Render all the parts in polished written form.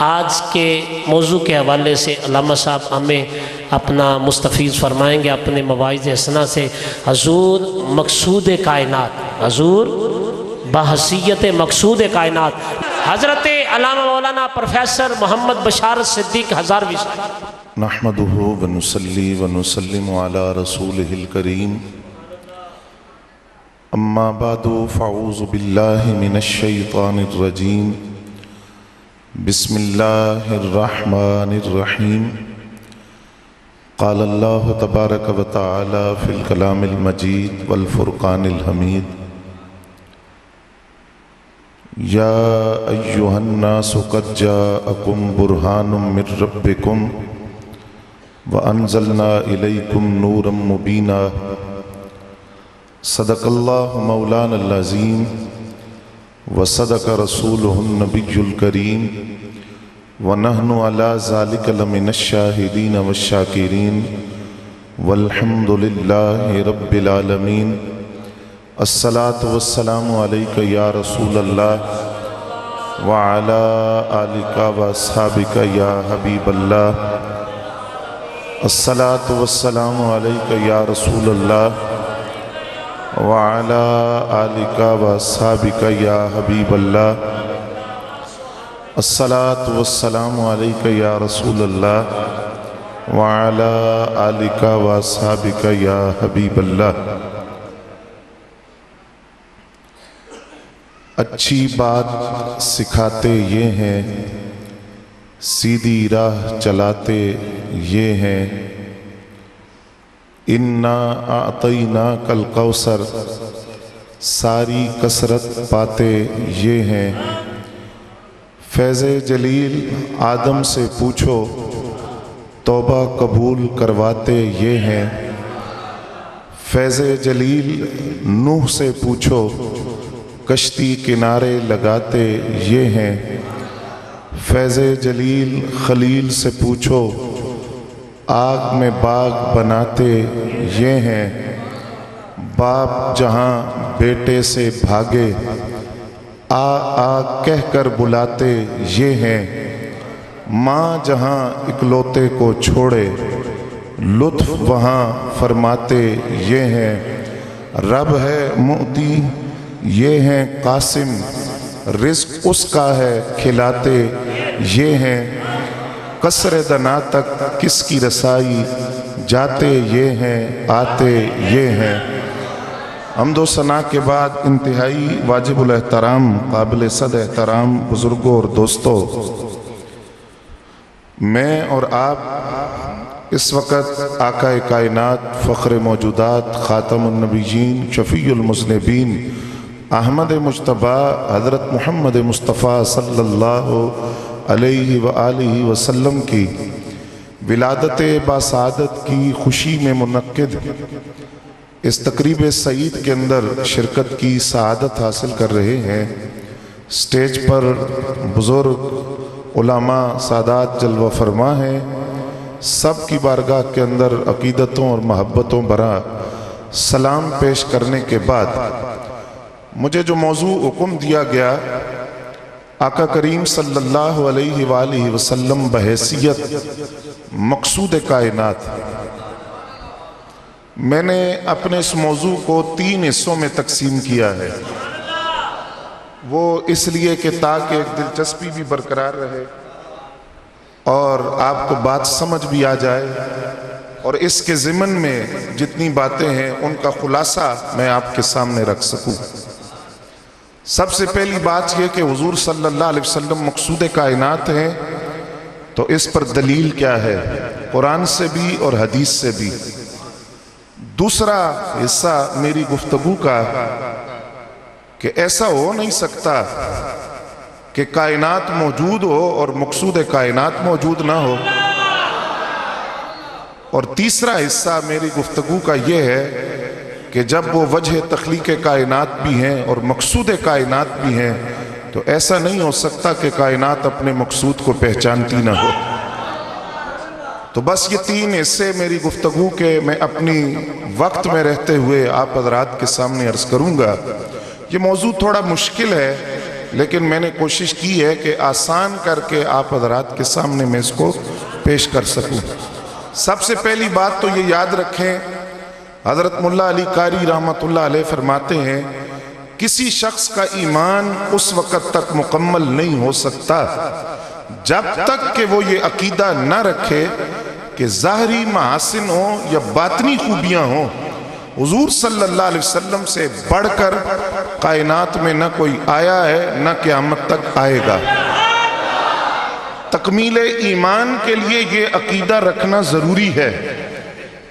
آج کے موضوع کے حوالے سے علامہ صاحب ہمیں اپنا مستفیض فرمائیں گے اپنے مواعظ حسنہ سے۔ حضور مقصود کائنات، حضور بحیثیت مقصود کائنات حضرت علامہ مولانا پروفیسر محمد بشارت صدیق ہزاروی صاحب۔ نحمدہ ونصلی ونسلم علی رسولہ الکریم، اما بعد فاعوذ باللہ من الشیطان الرجیم، بسم اللہ الرحمن الرحیم۔ قال اللہ تبارک و تعالی فی الکلام المجید والفرقان الحمید، یا ایہا الناس قد جاءکم برہان من ربکم وَأَنزَلْنَا إِلَيْكُمْ نُورًا مُبِينًا۔ صدق اللہ مولانا العظیم وصدق رسولہ النبی الکریم، وَنَحْنُ عَلَى ذَلِكَ لَمِنَ الشَّاهِدِينَ وَالشَّاكِرِينَ وَالْحَمْدُ لِلَّهِ رَبِّ الْعَالَمِينَ۔ الصلاة والسلام علیکہ یا رسول اللہ وعلی آلکہ واصحابکہ یا حبیب اللہ۔ الصلاة والسلام علیکہ یا رسول اللہ وعلی آلکہ واصحابکہ یا حبیب اللہ۔ الصلاة والسلام علیکہ یا رسول اللہ وعلی آلکہ واصحابکہ یا حبیب اللہ۔ اچھی بات سکھاتے یہ ہیں، سیدھی راہ چلاتے یہ ہیں، انا اعطیناک الکوثر، ساری کثرت پاتے یہ ہیں۔ فیض جلیل آدم سے پوچھو، توبہ قبول کرواتے یہ ہیں۔ فیض جلیل نوح سے پوچھو، کشتی کنارے لگاتے یہ ہیں۔ فیض جلیل خلیل سے پوچھو، آگ میں باغ بناتے یہ ہیں۔ باپ جہاں بیٹے سے بھاگے، آ آ کہہ کر بلاتے یہ ہیں۔ ماں جہاں اکلوتے کو چھوڑے، لطف وہاں فرماتے یہ ہیں۔ رب ہے معطی، یہ ہیں قاسم، رزق اس کا ہے کھلاتے یہ ہیں۔ قصر دنا تک کس کی رسائی، جاتے یہ ہیں آتے یہ ہیں۔ حمد و ثنا کے بعد انتہائی واجب الاحترام قابل صد احترام بزرگوں اور دوستوں، میں اور آپ اس وقت آقا کائنات فخر موجودات خاتم النبیین شفیع المذنبین احمد مجتبیٰ حضرت محمد مصطفیٰ صلی اللہ علیہ وآلہ وسلم کی ولادت باسعادت کی خوشی میں منعقد اس تقریب سعید کے اندر شرکت کی سعادت حاصل کر رہے ہیں۔ سٹیج پر بزرگ علماء سادات جلوہ فرما ہیں، سب کی بارگاہ کے اندر عقیدتوں اور محبتوں برا سلام پیش کرنے کے بعد مجھے جو موضوع حکم دیا گیا، آقا کریم صلی اللہ علیہ وآلہ وسلم بحیثیت مقصود کائنات، میں نے اپنے اس موضوع کو 3 حصوں میں تقسیم کیا ہے۔ وہ اس لیے کہ تاکہ ایک دلچسپی بھی برقرار رہے اور آپ کو بات سمجھ بھی آ جائے، اور اس کے ضمن میں جتنی باتیں ہیں ان کا خلاصہ میں آپ کے سامنے رکھ سکوں۔ سب سے پہلی بات یہ کہ حضور صلی اللہ علیہ وسلم مقصود کائنات ہیں، تو اس پر دلیل کیا ہے، قرآن سے بھی اور حدیث سے بھی۔ دوسرا حصہ میری گفتگو کا کہ ایسا ہو نہیں سکتا کہ کائنات موجود ہو اور مقصود کائنات موجود نہ ہو۔ اور تیسرا حصہ میری گفتگو کا یہ ہے کہ جب وہ وجہ تخلیق کائنات بھی ہیں اور مقصود کائنات بھی ہیں، تو ایسا نہیں ہو سکتا کہ کائنات اپنے مقصود کو پہچانتی نہ ہو۔ تو بس یہ 3 حصے میری گفتگو کے میں اپنی وقت میں رہتے ہوئے آپ حضرات کے سامنے عرض کروں گا۔ یہ موضوع تھوڑا مشکل ہے، لیکن میں نے کوشش کی ہے کہ آسان کر کے آپ حضرات کے سامنے میں اس کو پیش کر سکوں۔ سب سے پہلی بات تو یہ یاد رکھیں، حضرت ملا علی قاری رحمۃ اللہ علیہ فرماتے ہیں کسی شخص کا ایمان اس وقت تک مکمل نہیں ہو سکتا جب تک کہ وہ یہ عقیدہ نہ رکھے کہ ظاہری محاسن ہوں یا باطنی خوبیاں ہوں، حضور صلی اللہ علیہ وسلم سے بڑھ کر کائنات میں نہ کوئی آیا ہے نہ قیامت تک آئے گا۔ تکمیل ایمان کے لیے یہ عقیدہ رکھنا ضروری ہے۔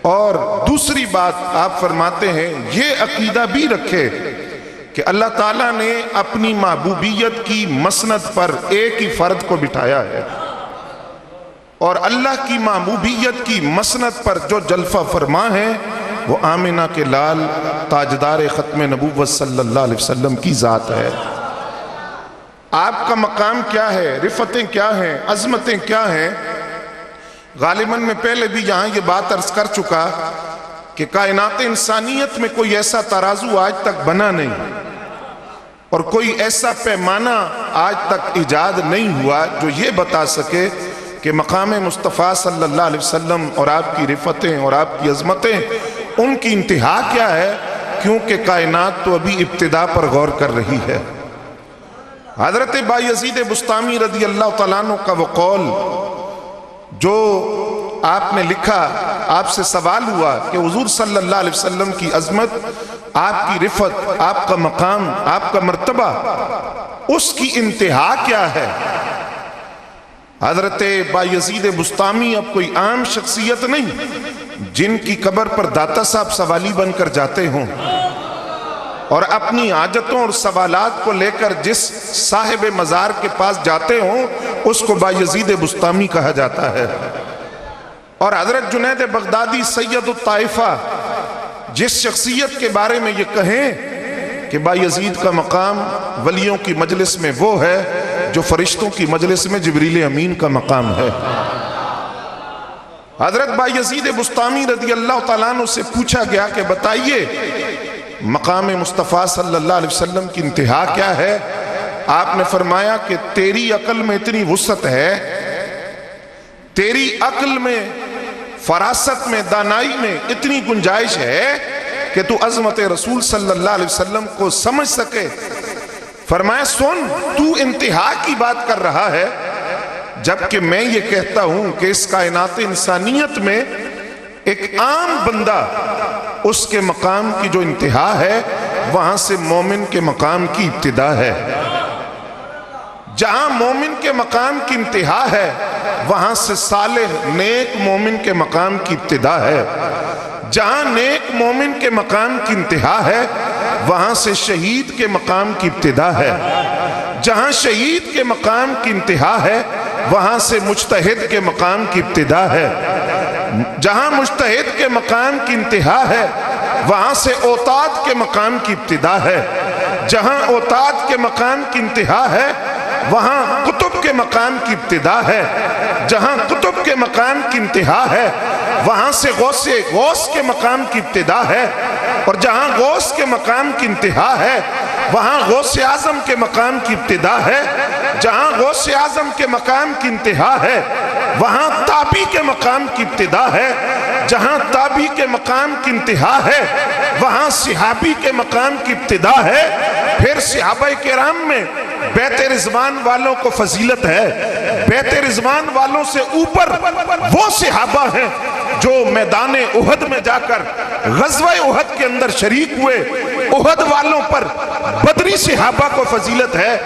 اور دوسری بات آپ فرماتے ہیں یہ عقیدہ بھی رکھے کہ اللہ تعالیٰ نے اپنی محبوبیت کی مسند پر ایک ہی فرد کو بٹھایا ہے، اور اللہ کی محبوبیت کی مسند پر جو جلفہ فرما ہے وہ آمنہ کے لال تاجدار ختم نبوت صلی اللہ علیہ وسلم کی ذات ہے۔ آپ کا مقام کیا ہے، رفتیں کیا ہیں، عظمتیں کیا ہیں؟ غالباً میں پہلے بھی یہاں یہ بات عرض کر چکا کہ کائنات انسانیت میں کوئی ایسا ترازو آج تک بنا نہیں اور کوئی ایسا پیمانہ آج تک ایجاد نہیں ہوا جو یہ بتا سکے کہ مقام مصطفیٰ صلی اللہ علیہ وسلم اور آپ کی رفتیں اور آپ کی عظمتیں ان کی انتہا کیا ہے، کیونکہ کائنات تو ابھی ابتدا پر غور کر رہی ہے۔ حضرت بایزید بسطامی رضی اللہ تعالیٰ عنہ کا وہ قول جو آپ نے لکھا، آپ سے سوال ہوا کہ حضور صلی اللہ علیہ وسلم کی عظمت، آپ کی رفت، آپ کا مقام، آپ کا مرتبہ، اس کی انتہا کیا ہے؟ حضرت بایزید بسطامی اب کوئی عام شخصیت نہیں جن کی قبر پر داتا صاحب سوالی بن کر جاتے ہوں اور اپنی حاجتوں اور سوالات کو لے کر جس صاحب مزار کے پاس جاتے ہوں اس کو بایزید بسطامی کہا جاتا ہے۔ اور حضرت جنید بغدادی سید الطائفہ جس شخصیت کے بارے میں یہ کہیں کہ بایزید کا مقام ولیوں کی مجلس میں وہ ہے جو فرشتوں کی مجلس میں جبریل امین کا مقام ہے۔ حضرت بایزید بسطامی رضی اللہ تعالیٰ عنہ سے پوچھا گیا کہ بتائیے مقام مصطفیٰ صلی اللہ علیہ وسلم کی انتہا کیا ہے؟ آپ نے فرمایا کہ تیری عقل میں اتنی وسعت ہے، تیری عقل میں، فراست میں، دانائی میں اتنی گنجائش ہے کہ تو عظمت رسول صلی اللہ علیہ وسلم کو سمجھ سکے۔ فرمایا سن، تو انتہا کی بات کر رہا ہے جبکہ میں یہ کہتا ہوں کہ اس کائنات انسانیت میں ایک عام بندہ اس کے مقام کی جو انتہا ہے وہاں سے مومن کے مقام کی ابتدا ہے۔ جہاں مومن کے مقام کی انتہا ہے وہاں سے صالح نیک مومن کے مقام کی ابتدا ہے۔ جہاں نیک مومن کے مقام کی انتہا ہے وہاں سے شہید کے مقام کی ابتدا ہے۔ جہاں شہید کے مقام کی انتہا ہے وہاں سے مجتہد کے مقام کی ابتدا ہے۔ جہاں مجتہد کے مقام کی انتہا ہے وہاں سے اوتاد کے مقام کی ابتدا ہے۔ جہاں اوتاد کے مقام کی انتہا ہے وہاں قطب کے مقام کی ابتدا ہے۔ جہاں قطب کے مقام کی انتہا ہے وہاں سے غوث کے مقام کی ابتدا ہے، اور جہاں غوث کے مقام کی انتہا ہے وہاں غوث اعظم کے مقام کی ابتدا ہے۔ جہاں غوث اعظم کے مقام کی انتہا ہے وہاں تابی کے مقام کی ابتدا ہے۔ جہاں تابی کے مقام کی انتہا ہے وہاں صحابی کے مقام کی ابتدا ہے۔ پھر صحابہ کرام میں بیت رضوان والوں کو فضیلت ہے۔ بیت رضوان والوں سے اوپر وہ صحابہ ہیں جو میدان احد میں جا کر غزوہ احد کے اندر شریک ہوئے۔ احد والوں پر بدری صحابہ کو فضیلت ہے،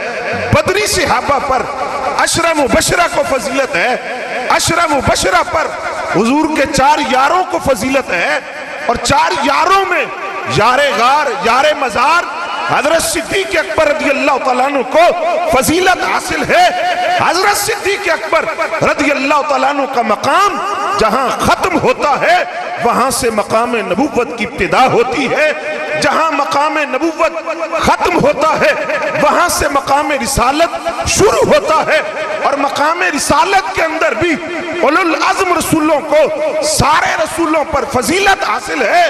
بدری صحابہ پر عشرہ مبشرہ کو فضیلت ہے، عشرہ مبشرہ پر حضور کے 4 یاروں کو فضیلت ہے، اور 4 یاروں میں یار غار، یار مزار حضرت صدیق اکبر رضی اللہ تعالیٰ عنہ کو فضیلت حاصل ہے۔ حضرت صدیق اکبر رضی اللہ تعالیٰ عنہ کا مقام جہاں ختم ہوتا ہے وہاں سے مقام نبوت کی ابتدا ہوتی ہے۔ جہاں مقام نبوت ختم ہوتا ہے وہاں سے مقام رسالت شروع ہوتا ہے، اور مقام رسالت کے اندر بھی اولو العزم رسولوں کو سارے رسولوں پر فضیلت حاصل ہے۔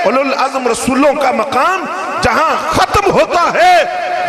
اولو العزم رسولوں کا مقام جہاں ختم ہوتا ہے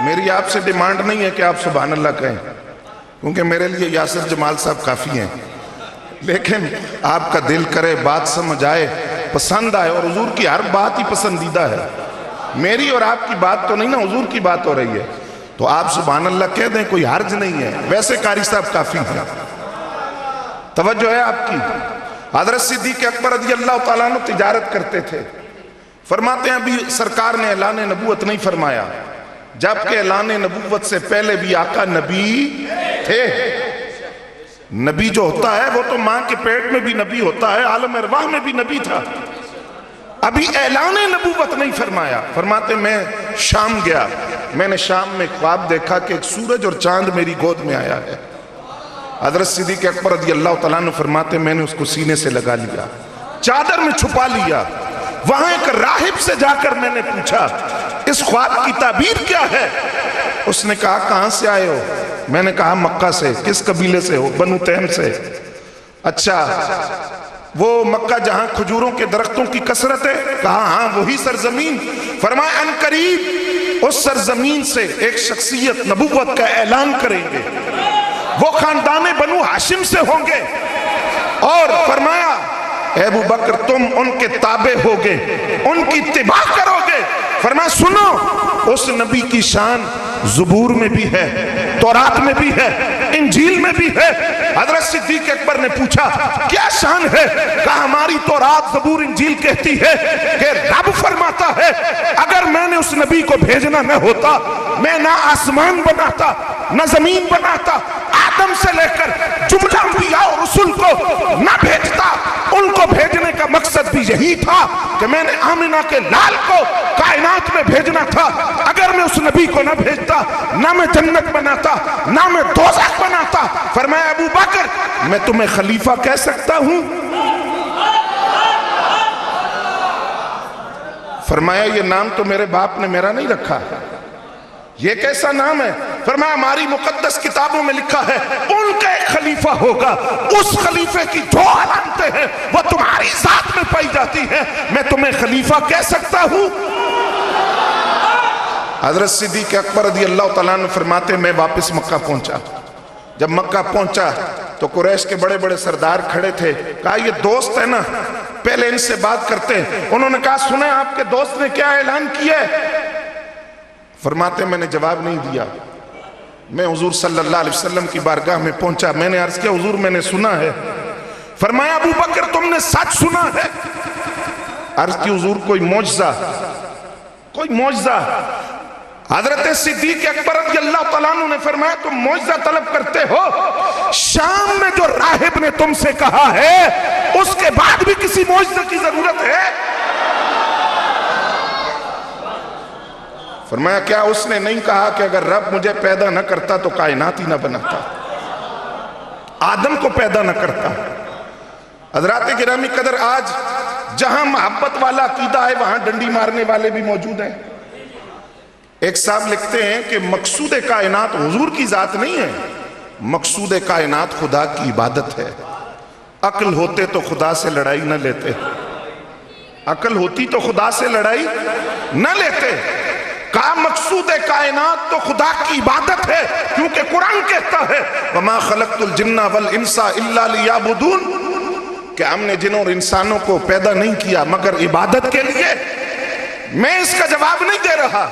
میری آپ سے ڈیمانڈ نہیں ہے کہ آپ سبحان اللہ کہیں، کیونکہ میرے لیے یاسر جمال صاحب کافی ہیں، لیکن آپ کا دل کرے، بات سمجھ آئے، پسند آئے، اور حضور کی ہر بات ہی پسندیدہ ہے، میری اور آپ کی بات تو نہیں نا، حضور کی بات ہو رہی ہے، تو آپ سبحان اللہ کہہ دیں، کوئی حرج نہیں ہے، ویسے قاری صاحب کافی ہیں۔ توجہ ہے آپ کی؟ حضرت صدیق اکبر رضی اللہ تعالیٰ عنہ تجارت کرتے تھے، فرماتے ہیں ابھی سرکار نے اعلان نبوت نہیں فرمایا، جبکہ اعلان نبوت سے پہلے بھی آقا نبی تھے۔ نبی جو ہوتا ہے وہ تو ماں کے پیٹ میں بھی نبی ہوتا ہے، عالم ارواح میں بھی نبی تھا، ابھی اعلان نبوت نہیں فرمایا۔ فرماتے میں شام گیا، میں نے شام میں خواب دیکھا کہ ایک سورج اور چاند میری گود میں آیا ہے۔ حضرت صدیق اکبر رضی اللہ تعالیٰ عنہ فرماتے میں نے اس کو سینے سے لگا لیا، چادر میں چھپا لیا، وہاں ایک راہب سے جا کر میں نے پوچھا اس خواب کی تعبیر کیا ہے؟ اس نے کہا کہاں سے آئے ہو؟ میں نے کہا مکہ سے۔ کس قبیلے سے ہو؟ بنو تیم سے۔ اچھا، وہ مکہ جہاں کھجوروں کے درختوں کی کثرت ہے؟ کہا ہاں وہی سرزمین۔ فرمایا ان قریب اس سرزمین سے ایک شخصیت نبوت کا اعلان کریں گے، وہ خاندان بنو ہاشم سے ہوں گے، اور فرمایا اے ابو بکر تم ان کے تابع ہوگے، ان کی اتباع کرو گے۔ فرمایا سنو، اس نبی کی شان زبور میں بھی ہے، تورات میں بھی ہے، انجیل میں بھی ہے۔ حضرت صدیق اکبر نے پوچھا کیا شان ہے؟ کہا ہماری تورات زبور انجیل کہتی ہے کہ رب فرماتا ہے اگر میں نے اس نبی کو بھیجنا نہ ہوتا، میں نہ آسمان بناتا نہ زمین بناتا، آدم سے لے کر جملہ انبیاء اور رسول کو نہ بھیجتا۔ ان کو بھیجنے کا مقصد بھی یہی تھا کہ میں نے آمنہ کے لال کو کائنات میں بھیجنا تھا، اگر میں اس نبی کو نہ بھیجتا نہ میں جنت بناتا نہ میں دوزخ بناتا۔ فرمایا ابو بکر میں تمہیں خلیفہ کہہ سکتا ہوں؟ فرمایا یہ نام تو میرے باپ نے میرا نہیں رکھا، یہ کیسا نام ہے؟ فرمایا ہماری مقدس کتابوں میں لکھا ہے ان کا ایک خلیفہ ہوگا، اس خلیفے کی جو علامتیں ہیں وہ تمہاری ذات میں پائی جاتی ہیں، میں تمہیں خلیفہ کہہ سکتا ہوں؟ حضرت صدیق اکبر رضی اللہ تعالیٰ عنہ فرماتے میں واپس مکہ پہنچا۔ جب مکہ پہنچا تو قریش کے بڑے بڑے سردار کھڑے تھے، کہا یہ دوست ہے نا، پہلے ان سے بات کرتے ہیں۔ انہوں نے کہا سنیں آپ کے دوست نے کیا اعلان کیا ہے؟ فرماتے میں نے جواب نہیں دیا، میں حضور صلی اللہ علیہ وسلم کی بارگاہ میں پہنچا، میں نے عرض کیا حضور میں نے سنا ہے۔ فرمایا ابو بکر تم نے سچ سنا ہے؟ عرض کی حضور کوئی معجزہ، کوئی معجزہ۔ حضرت صدیق اکبر رضی اللہ تعالیٰ عنہ نے فرمایا تم معجزہ طلب کرتے ہو؟ شام میں جو راہب نے تم سے کہا ہے اس کے بعد بھی کسی معجزے کی ضرورت ہے؟ فرمایا کیا اس نے نہیں کہا کہ اگر رب مجھے پیدا نہ کرتا تو کائنات ہی نہ بناتا، آدم کو پیدا نہ کرتا؟ حضرات گرامی قدر آج جہاں محبت والا عقیدہ ہے وہاں ڈنڈی مارنے والے بھی موجود ہیں۔ ایک صاحب لکھتے ہیں کہ مقصود کائنات حضور کی ذات نہیں ہے، مقصود کائنات خدا کی عبادت ہے۔ عقل ہوتے تو خدا سے لڑائی نہ لیتے، عقل ہوتی تو خدا سے لڑائی نہ لیتے۔ کہا مقصود کائنات تو خدا کی عبادت ہے، کیونکہ قرآن کہتا ہے وَمَا خَلَقْتُ الْجِنَّ وَالْإِنسَ إِلَّا لِيَعْبُدُونَ، کہ ہم نے جنوں اور انسانوں کو پیدا نہیں کیا مگر عبادت کے لیے۔ میں اس کا جواب نہیں دے رہا،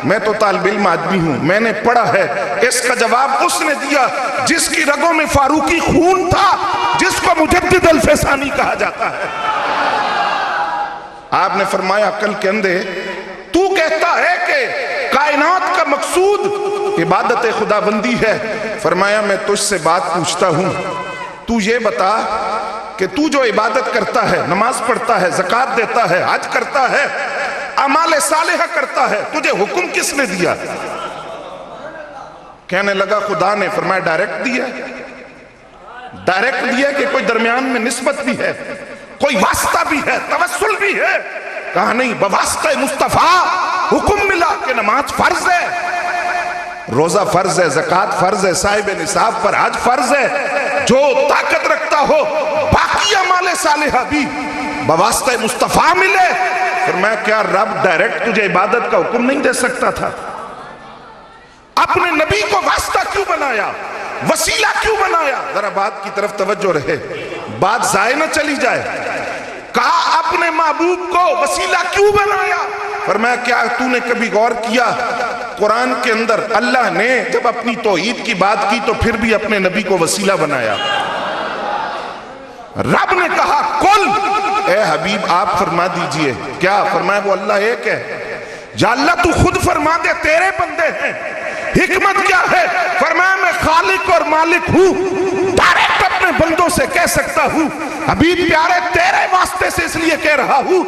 میں تو طالب علم آدمی ہوں، میں نے پڑھا ہے، اس کا جواب اس نے دیا جس کی رگوں میں فاروقی خون تھا، جس کو مجدد الفسانی کہا جاتا ہے۔ آپ نے فرمایا عقل کے اندھے تو کہتا ہے کہ کائنات کا مقصود عبادت خدا بندی ہے۔ فرمایا میں تجھ سے بات پوچھتا ہوں، تو یہ بتا کہ تو جو عبادت کرتا ہے، نماز پڑھتا ہے، زکوٰۃ دیتا ہے، حج کرتا ہے، اعمال صالحہ کرتا ہے، تجھے حکم کس نے دیا؟ کہنے لگا خدا نے۔ فرمایا ڈائریکٹ دیا؟ ڈائریکٹ دیا کہ کوئی درمیان میں نسبت بھی ہے، کوئی واسطہ بھی ہے، توسل بھی ہے؟ کہا نہیں، بواسطہ مصطفیٰ حکم ملا کہ نماز فرض ہے، روزہ فرض ہے، زکوٰۃ فرض ہے، صاحب نصاب پر حج فرض ہے، جو طاقت رکھتا ہو باقی اعمال صالحہ بھی بواسطہ مصطفیٰ ملے۔ فرمایا کیا رب ڈائریکٹ تجھے عبادت کا حکم نہیں دے سکتا تھا؟ اپنے نبی کو واسطہ کیوں بنایا, وسیلہ کیوں بنایا؟ ذرا بات کی طرف توجہ رہے, بات ضائع نہ چلی جائے. کہا اپنے محبوب کو وسیلہ کیوں بنایا؟ فرمایا کیا تو نے کبھی غور کیا قرآن کے اندر اللہ نے جب اپنی توحید کی بات کی تو پھر بھی اپنے نبی کو وسیلہ بنایا. رب نے کہا کل اے حبیب آپ فرما دیجئے. کیا فرمایا؟ وہ اللہ ایک ہے. یا اللہ تو خود فرما دے, تیرے بندے ہیں. حکمت کیا ہے؟ فرمایا میں خالق اور مالک ہوں, ڈائریکٹ اپنے بندوں سے کہہ سکتا ہوں. حبیب پیارے تیرے واسطے سے اس لیے کہہ رہا ہوں,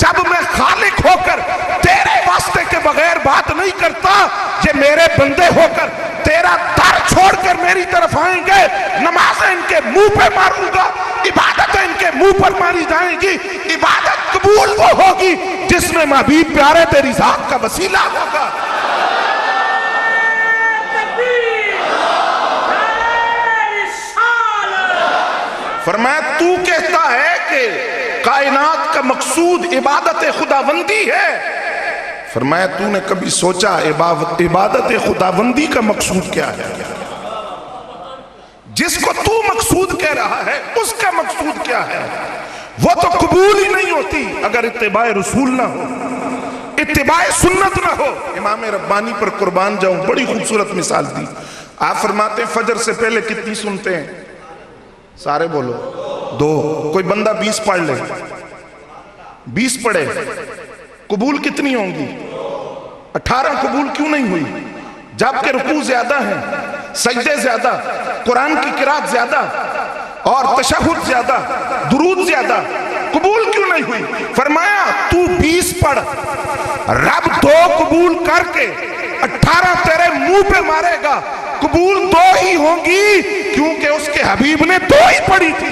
جب میں خالق ہو کر تیرے واسطے کے بغیر بات نہیں کرتا, یہ میرے بندے ہو کر تیرا در چھوڑ کر میری طرف آئیں گے, نمازیں ان کے منہ پہ ماروں گا, عبادتیں ان کے منہ پر ماری جائیں گی. عبادت قبول وہ ہوگی جس میں حبیب پیارے تیری ذات کا وسیلہ ہوگا. فرمایا تو کہتا ہے کہ کائنات کا مقصود عبادت خداوندی ہے. فرمایا تو نے کبھی سوچا عبادت خداوندی کا مقصود کیا ہے؟ جس کو تو مقصود کہہ رہا ہے اس کا مقصود کیا ہے؟ وہ تو قبول ہی نہیں ہوتی اگر اتباع رسول نہ ہو, اتباع سنت نہ ہو. امام ربانی پر قربان جاؤں, بڑی خوبصورت مثال دی. آپ فرماتے ہیں فجر سے پہلے کتنی سنتے ہیں؟ سارے بولو 2. کوئی بندہ 20 پڑھ لے, 20 پڑھے, قبول کتنی ہوں گی؟ 18 قبول کیوں نہیں ہوئی؟ جبکہ رکوع زیادہ ہیں, سجدے زیادہ, قرآن کی قرات زیادہ, اور تشہد زیادہ, درود زیادہ, قبول کیوں نہیں ہوئی؟ فرمایا تو 20 پڑھ, رب 2 قبول کر کے 18 تیرے منہ پہ مارے گا, قبول 2 ہی ہوں گی کیونکہ اس کے حبیب نے 2 ہی پڑھی تھی.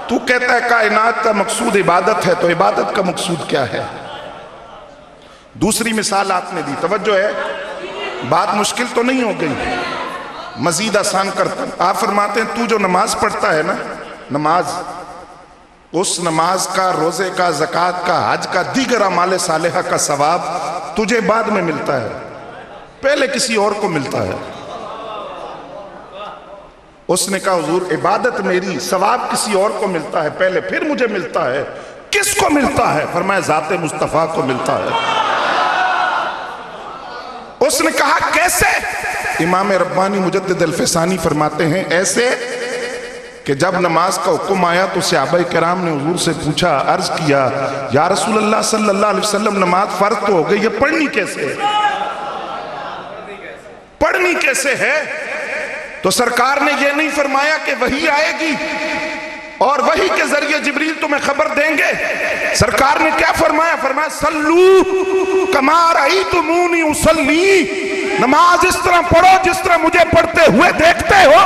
تو کہتا ہے کائنات کا مقصود عبادت ہے, تو عبادت کا مقصود کیا ہے؟ دوسری مثال آپ نے دی, توجہ ہے, بات مشکل تو نہیں ہو گئی, مزید آسان کرتا. آپ فرماتے ہیں تو جو نماز پڑھتا ہے نا, نماز, اس نماز کا, روزے کا, زکوٰۃ کا, حج کا, دیگر اعمال صالحہ کا ثواب تجھے بعد میں ملتا ہے, پہلے کسی اور کو ملتا ہے. اس نے کہا حضور عبادت میری, ثواب کسی اور کو ملتا ہے پہلے, پھر مجھے ملتا ہے. کس کو ملتا ہے؟ فرمایا ذات مصطفیٰ کو ملتا ہے. اس نے کہا کیسے؟ امام ربانی مجدد الفسانی فرماتے ہیں ایسے کہ جب نماز کا حکم آیا تو صحابہ کرام نے حضور سے پوچھا, عرض کیا یا رسول اللہ صلی اللہ علیہ وسلم نماز فرض تو ہو گئی, یہ پڑھنی کیسے ہے؟ پڑھنی کیسے ہے؟ تو سرکار نے یہ نہیں فرمایا کہ وحی آئے گی اور وحی کے ذریعے جبریل تمہیں خبر دیں گے. سرکار نے کیا فرمایا؟ فرمایا صلو کما رأیتمونی اصلی, نماز اس طرح پڑھو جس طرح مجھے پڑھتے ہوئے دیکھتے ہو.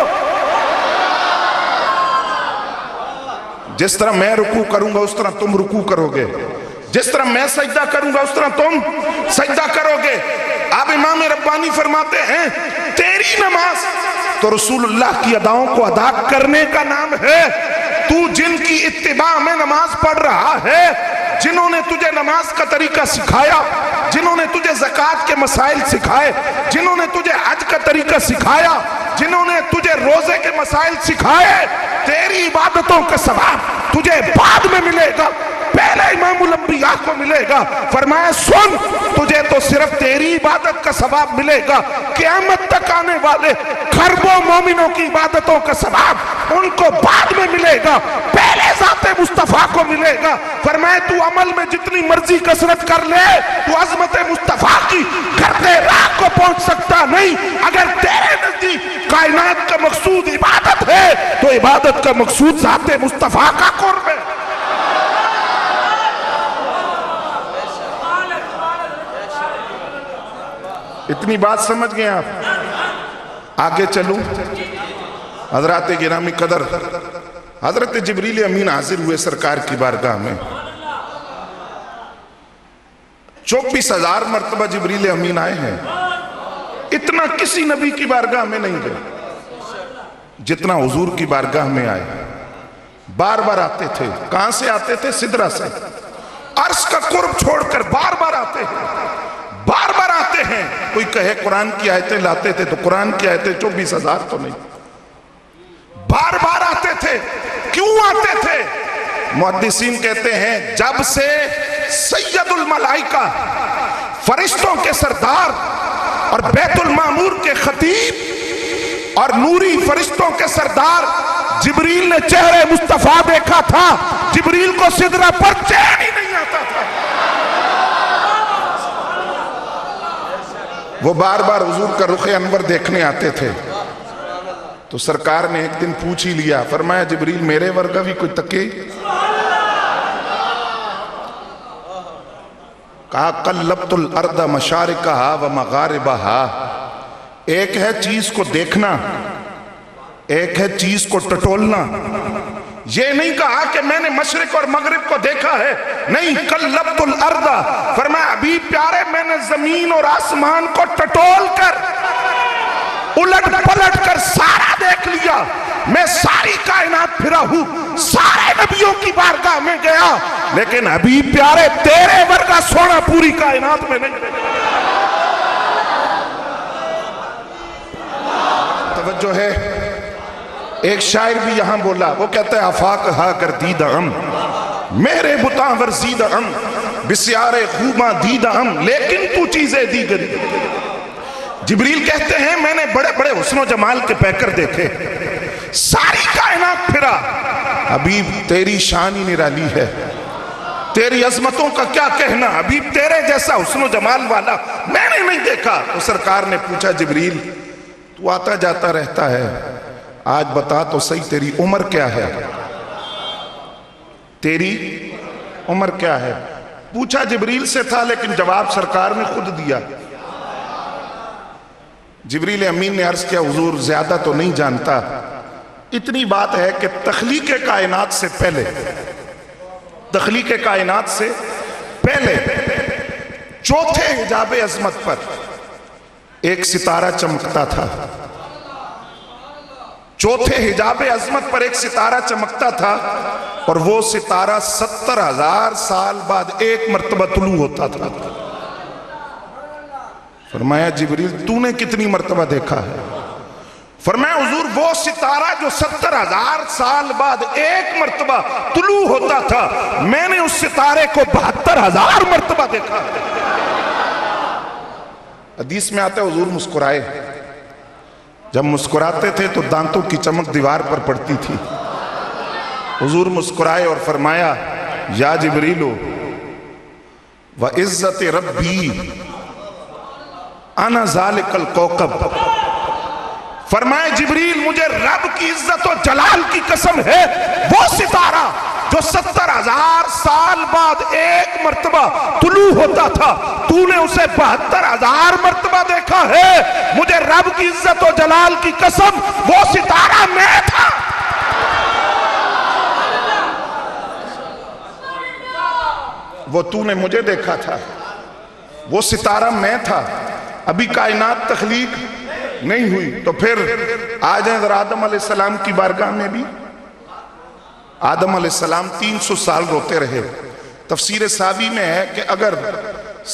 جس طرح میں رکوع کروں گا اس طرح تم رکوع کرو گے, جس طرح میں سجدہ کروں گا اس طرح تم سجدہ کرو گے. اب امام ربانی فرماتے ہیں تیری نماز تو رسول اللہ کی اداؤں کو ادا کرنے کا نام ہے. تو جن کی اتباع میں نماز پڑھ رہا ہے, جنہوں نے تجھے نماز کا طریقہ سکھایا, جنہوں نے تجھے زکوٰۃ کے مسائل سکھائے, جنہوں نے تجھے حج کا طریقہ سکھایا, جنہوں نے تجھے روزے کے مسائل سکھائے, تیری عبادتوں کا ثواب تجھے بعد میں ملے گا, پہلے امام الانبیاء کو ملے گا. فرمایا سن, تجھے تو صرف تیری عبادت کا ثواب ملے گا, قیامت تک آنے والے خربوں مومنوں کی عبادتوں کا ثواب ان کو بعد میں ملے گا, پہلے ذات مصطفیٰ کو ملے گا. فرمایا تو عمل میں جتنی مرضی کثرت کر لے, تو عظمت مصطفیٰ کی کرتے راہ کو پہنچ سکتا نہیں. اگر تیرے نزدیک کائنات کا مقصود عبادت ہے تو عبادت کا مقصود ذات مصطفیٰ کا قرب ہے. اتنی بات سمجھ گئے آپ؟ آگے چلوں. حضرات گرامی قدر, حضرت جبریل امین حاضر ہوئے سرکار کی بارگاہ میں. 24,000 مرتبہ جبریل امین آئے ہیں. اتنا کسی نبی کی بارگاہ میں نہیں گئے جتنا حضور کی بارگاہ میں آئے. بار بار آتے تھے. کہاں سے آتے تھے؟ سدرہ سے. عرش کا قرب چھوڑ کر بار بار آتے ہیں، بار بار آتے ہیں۔ کوئی کہے قرآن کی آیتیں لاتے تھے تو قرآن کی آیتیں 24,000 تو نہیں، بار بار آتے تھے۔ کیوں آتے تھے؟ محدثین کہتے ہیں جب سے سید الملائکہ، فرشتوں کے سردار اور بیت المعمور کے خطیب اور نوری فرشتوں کے سردار جبریل نے چہرے مصطفیٰ دیکھا تھا، جبریل کو سدرہ پر چین ہی نہیں آتا تھا۔ وہ بار بار حضور کا رخ انور دیکھنے آتے تھے تو سرکار نے ایک دن پوچھ ہی لیا، فرمایا جبریل میرے ورگا بھی کوئی تکے؟ کہا قلبت الارض مشارقہا و مغاربہا، ایک ہے چیز کو دیکھنا، ایک ہے چیز کو ٹٹولنا۔ یہ نہیں کہا کہ میں نے مشرق اور مغرب کو دیکھا ہے، نہیں، قلبت الارض، فرمایا ابھی پیارے میں نے زمین اور آسمان کو ٹٹول کر، الٹ پلٹ کر سارا دیکھ لیا۔ میں ساری کائنات پھرا ہوں، سارے نبیوں کی بارگاہ میں گیا، لیکن ابھی پیارے تیرے ورگا سونا پوری کائنات میں نہیں۔ توجہ ہے، ایک شاعر بھی یہاں بولا، وہ کہتا ہے آفاق ہا گردید ہم، میرے بتاں ورزید ہم، بسیار خوباں دید ہم، لیکن تو چیزیں دیگری۔ جبریل کہتے ہیں میں نے بڑے بڑے حسن و جمال کے پیکر دیکھے، ساری کائنات پھرا، ابھی تیری شان ہی نرالی ہے، تیری عظمتوں کا کیا کہنا، ابھی تیرے جیسا حسن و جمال والا میں نے نہیں دیکھا۔ تو سرکار نے پوچھا جبریل تو آتا جاتا رہتا ہے، آج بتا تو صحیح تیری عمر کیا ہے، تیری عمر کیا ہے؟ پوچھا جبریل سے تھا لیکن جواب سرکار نے خود دیا۔ جبریل امین نے عرض کیا حضور زیادہ تو نہیں جانتا، اتنی بات ہے کہ تخلیق کائنات سے پہلے، تخلیق کائنات سے پہلے چوتھے حجاب عظمت پر ایک ستارہ چمکتا تھا، چوتھے حجاب عظمت پر ایک ستارہ چمکتا تھا، اور وہ ستارہ 70,000 سال بعد ایک مرتبہ طلوع ہوتا تھا۔ فرمایا جبریل تو نے کتنی مرتبہ دیکھا ہے؟ فرمایا حضور وہ ستارہ جو 70,000 سال بعد ایک مرتبہ طلوع ہوتا تھا، میں نے اس ستارے کو 72,000 مرتبہ دیکھا۔ حدیث میں آتا ہے حضور مسکرائے، جب مسکراتے تھے تو دانتوں کی چمک دیوار پر پڑتی تھی۔ حضور مسکرائے اور فرمایا یا جبریلو وعزت ربی انا ذالک الکوکب، فرمائے جبریل مجھے رب کی عزت و جلال کی قسم ہے، وہ ستارہ جو 70,000 سال بعد ایک مرتبہ طلوع ہوتا تھا، تو نے اسے 72,000 مرتبہ دیکھا ہے، مجھے رب کی عزت و جلال کی قسم وہ ستارہ میں تھا۔ وہ تو نے مجھے دیکھا تھا، وہ ستارہ میں تھا، ابھی کائنات تخلیق نہیں ہوئی۔ تو پھر آ جائیں ذرا آدم علیہ السلام کی بارگاہ میں بھی۔ آدم علیہ السلام 300 سال روتے رہے۔ تفسیر ساوی میں ہے کہ اگر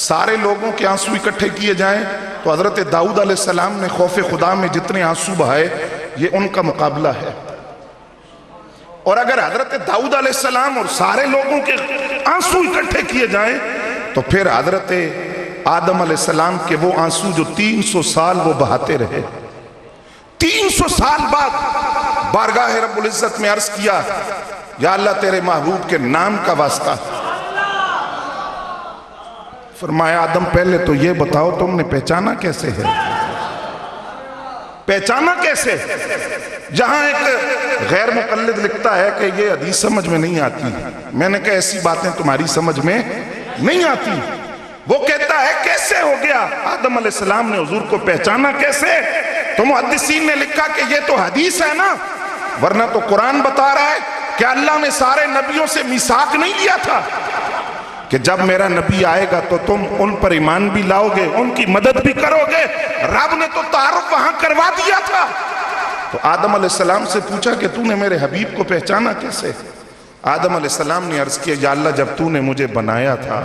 سارے لوگوں کے آنسو اکٹھے کیے جائیں تو حضرت داؤد علیہ السلام نے خوف خدا میں جتنے آنسو بہائے یہ ان کا مقابلہ ہے، اور اگر حضرت داؤد علیہ السلام اور سارے لوگوں کے آنسو اکٹھے کیے جائیں تو پھر حضرت آدم علیہ السلام کے وہ آنسو جو 300 سال وہ بہاتے رہے۔ 300 سال بعد بارگاہ رب العزت میں عرض کیا یا اللہ تیرے محبوب کے نام کا واسطہ، فرمایا آدم پہلے تو یہ بتاؤ تم نے پہچانا کیسے ہے، پہچانا کیسے؟ جہاں ایک غیر مقلد لکھتا ہے کہ یہ حدیث سمجھ میں نہیں آتی، میں نے کہا ایسی باتیں تمہاری سمجھ میں نہیں آتی۔ وہ کہتا ہے کیسے ہو گیا آدم علیہ السلام نے حضور کو پہچانا کیسے؟ تو محدثین نے لکھا کہ یہ تو حدیث ہے نا، ورنہ تو قرآن بتا رہا ہے کہ اللہ نے سارے نبیوں سے میثاق نہیں لیا تھا کہ جب میرا نبی آئے گا تو تم ان پر ایمان بھی لاؤ گے، ان کی مدد بھی کرو گے۔ رب نے تو تعارف وہاں کروا دیا تھا۔ تو آدم علیہ السلام سے پوچھا کہ تو نے میرے حبیب کو پہچانا کیسے؟ آدم علیہ السلام نے عرض کیا یا اللہ جب تو نے مجھے بنایا تھا،